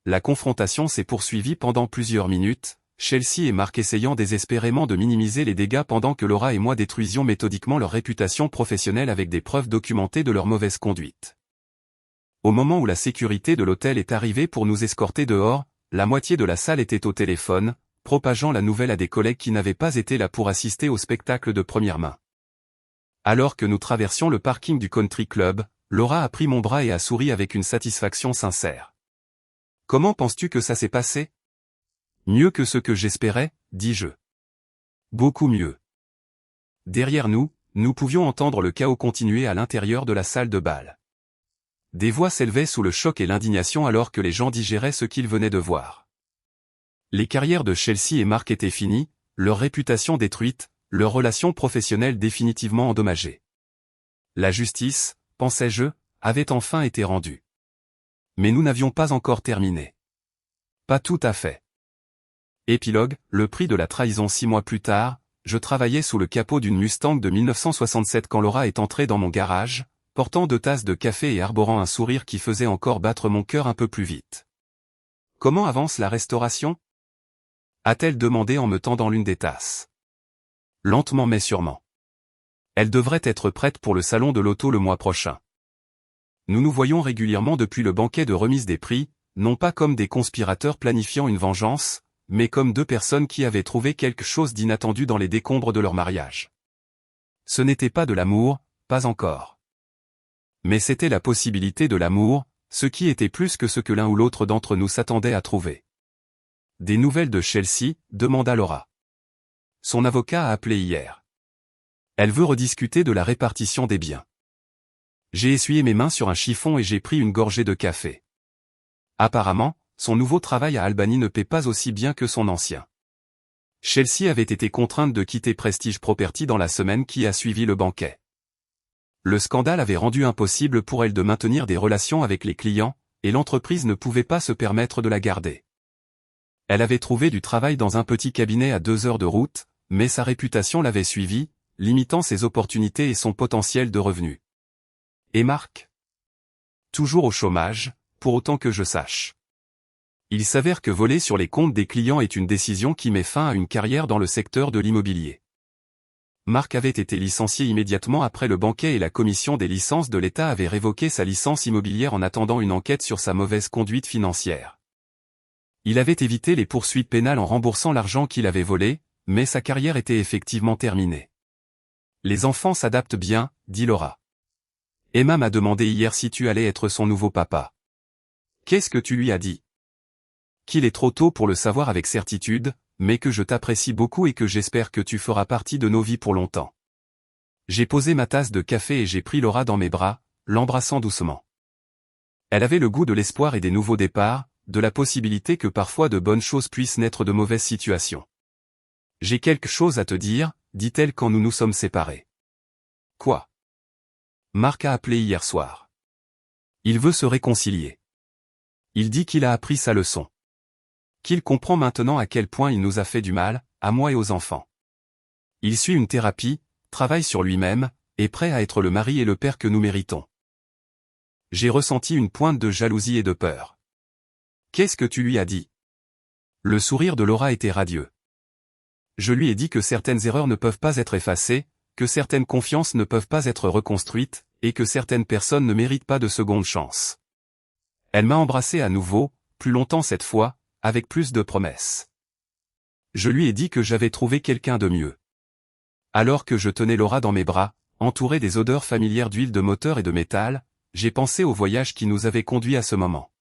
La confrontation s'est poursuivie pendant plusieurs minutes, Chelsea et Marc essayant désespérément de minimiser les dégâts pendant que Laura et moi détruisions méthodiquement leur réputation professionnelle avec des preuves documentées de leur mauvaise conduite. Au moment où la sécurité de l'hôtel est arrivée pour nous escorter dehors, la moitié de la salle était au téléphone, propageant la nouvelle à des collègues qui n'avaient pas été là pour assister au spectacle de première main. Alors que nous traversions le parking du country club, Laura a pris mon bras et a souri avec une satisfaction sincère. Comment penses-tu que ça s'est passé? Mieux que ce que j'espérais, dis-je. Beaucoup mieux. Derrière nous, nous pouvions entendre le chaos continuer à l'intérieur de la salle de bal. Des voix s'élevaient sous le choc et l'indignation alors que les gens digéraient ce qu'ils venaient de voir. Les carrières de Chelsea et Marc étaient finies, leur réputation détruite, leur relation professionnelle définitivement endommagée. La justice, pensais-je, avait enfin été rendue. Mais nous n'avions pas encore terminé. Pas tout à fait. Épilogue, le prix de la trahison 6 mois plus tard, je travaillais sous le capot d'une Mustang de 1967 quand Laura est entrée dans mon garage, portant 2 tasses de café et arborant un sourire qui faisait encore battre mon cœur un peu plus vite. Comment avance la restauration? A-t-elle demandé en me tendant l'une des tasses. Lentement mais sûrement. Elle devrait être prête pour le salon de l'auto le mois prochain. Nous nous voyons régulièrement depuis le banquet de remise des prix, non pas comme des conspirateurs planifiant une vengeance, mais comme 2 personnes qui avaient trouvé quelque chose d'inattendu dans les décombres de leur mariage. Ce n'était pas de l'amour, pas encore. Mais c'était la possibilité de l'amour, ce qui était plus que ce que l'un ou l'autre d'entre nous s'attendait à trouver. Des nouvelles de Chelsea, demanda Laura. Son avocat a appelé hier. Elle veut rediscuter de la répartition des biens. J'ai essuyé mes mains sur un chiffon et j'ai pris une gorgée de café. Apparemment, son nouveau travail à Albany ne paie pas aussi bien que son ancien. Chelsea avait été contrainte de quitter Prestige Property dans la semaine qui a suivi le banquet. Le scandale avait rendu impossible pour elle de maintenir des relations avec les clients, et l'entreprise ne pouvait pas se permettre de la garder. Elle avait trouvé du travail dans un petit cabinet à 2 heures de route, mais sa réputation l'avait suivie, limitant ses opportunités et son potentiel de revenus. Et Marc? Toujours au chômage, pour autant que je sache. Il s'avère que voler sur les comptes des clients est une décision qui met fin à une carrière dans le secteur de l'immobilier. Marc avait été licencié immédiatement après le banquet et la commission des licences de l'État avait révoqué sa licence immobilière en attendant une enquête sur sa mauvaise conduite financière. Il avait évité les poursuites pénales en remboursant l'argent qu'il avait volé, mais sa carrière était effectivement terminée. Les enfants s'adaptent bien, dit Laura. Emma m'a demandé hier si tu allais être son nouveau papa. Qu'est-ce que tu lui as dit? Qu'il est trop tôt pour le savoir avec certitude, mais que je t'apprécie beaucoup et que j'espère que tu feras partie de nos vies pour longtemps. J'ai posé ma tasse de café et j'ai pris Laura dans mes bras, l'embrassant doucement. Elle avait le goût de l'espoir et des nouveaux départs, de la possibilité que parfois de bonnes choses puissent naître de mauvaises situations. J'ai quelque chose à te dire, dit-elle quand nous nous sommes séparés. Quoi? Marc a appelé hier soir. Il veut se réconcilier. Il dit qu'il a appris sa leçon. Qu'il comprend maintenant à quel point il nous a fait du mal, à moi et aux enfants. Il suit une thérapie, travaille sur lui-même, est prêt à être le mari et le père que nous méritons. J'ai ressenti une pointe de jalousie et de peur. Qu'est-ce que tu lui as dit? Le sourire de Laura était radieux. Je lui ai dit que certaines erreurs ne peuvent pas être effacées, que certaines confiances ne peuvent pas être reconstruites, et que certaines personnes ne méritent pas de seconde chance. Elle m'a embrassé à nouveau, plus longtemps cette fois, avec plus de promesses. Je lui ai dit que j'avais trouvé quelqu'un de mieux. Alors que je tenais Laura dans mes bras, entourée des odeurs familières d'huile de moteur et de métal, j'ai pensé au voyage qui nous avait conduits à ce moment.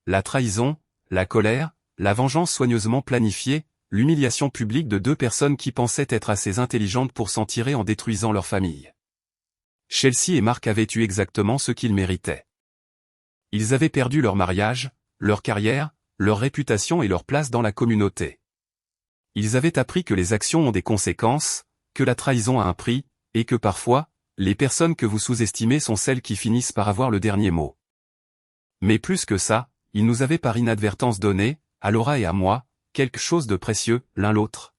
La trahison, la colère, la vengeance soigneusement planifiée, l'humiliation publique de deux personnes qui pensaient être assez intelligentes pour s'en tirer en détruisant leur famille. Chelsea et Marc avaient eu exactement ce qu'ils méritaient. Ils avaient perdu leur mariage, leur carrière, leur réputation et leur place dans la communauté. Ils avaient appris que les actions ont des conséquences, que la trahison a un prix, et que parfois, les personnes que vous sous-estimez sont celles qui finissent par avoir le dernier mot. Mais plus que ça, ils nous avaient par inadvertance donné, à Laura et à moi, quelque chose de précieux, l'un l'autre.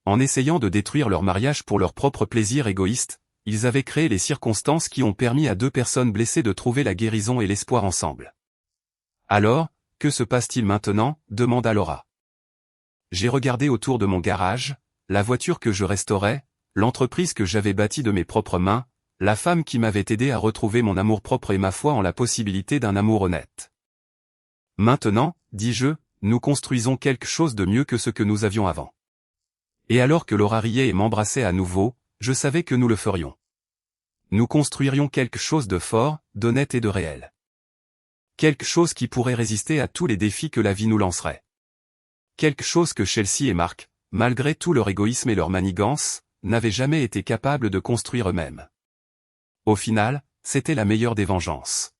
En essayant de détruire leur mariage pour leur propre plaisir égoïste, ils avaient créé les circonstances qui ont permis à deux personnes blessées de trouver la guérison et l'espoir ensemble. Alors, que se passe-t-il maintenant? Demanda Laura. J'ai regardé autour de mon garage, la voiture que je restaurais, l'entreprise que j'avais bâtie de mes propres mains, la femme qui m'avait aidé à retrouver mon amour-propre et ma foi en la possibilité d'un amour honnête. Maintenant, dis-je, nous construisons quelque chose de mieux que ce que nous avions avant. Et alors que Laura riait et m'embrassait à nouveau, je savais que nous le ferions. Nous construirions quelque chose de fort, d'honnête et de réel. Quelque chose qui pourrait résister à tous les défis que la vie nous lancerait. Quelque chose que Chelsea et Marc, malgré tout leur égoïsme et leur manigance, n'avaient jamais été capables de construire eux-mêmes. Au final, c'était la meilleure des vengeances.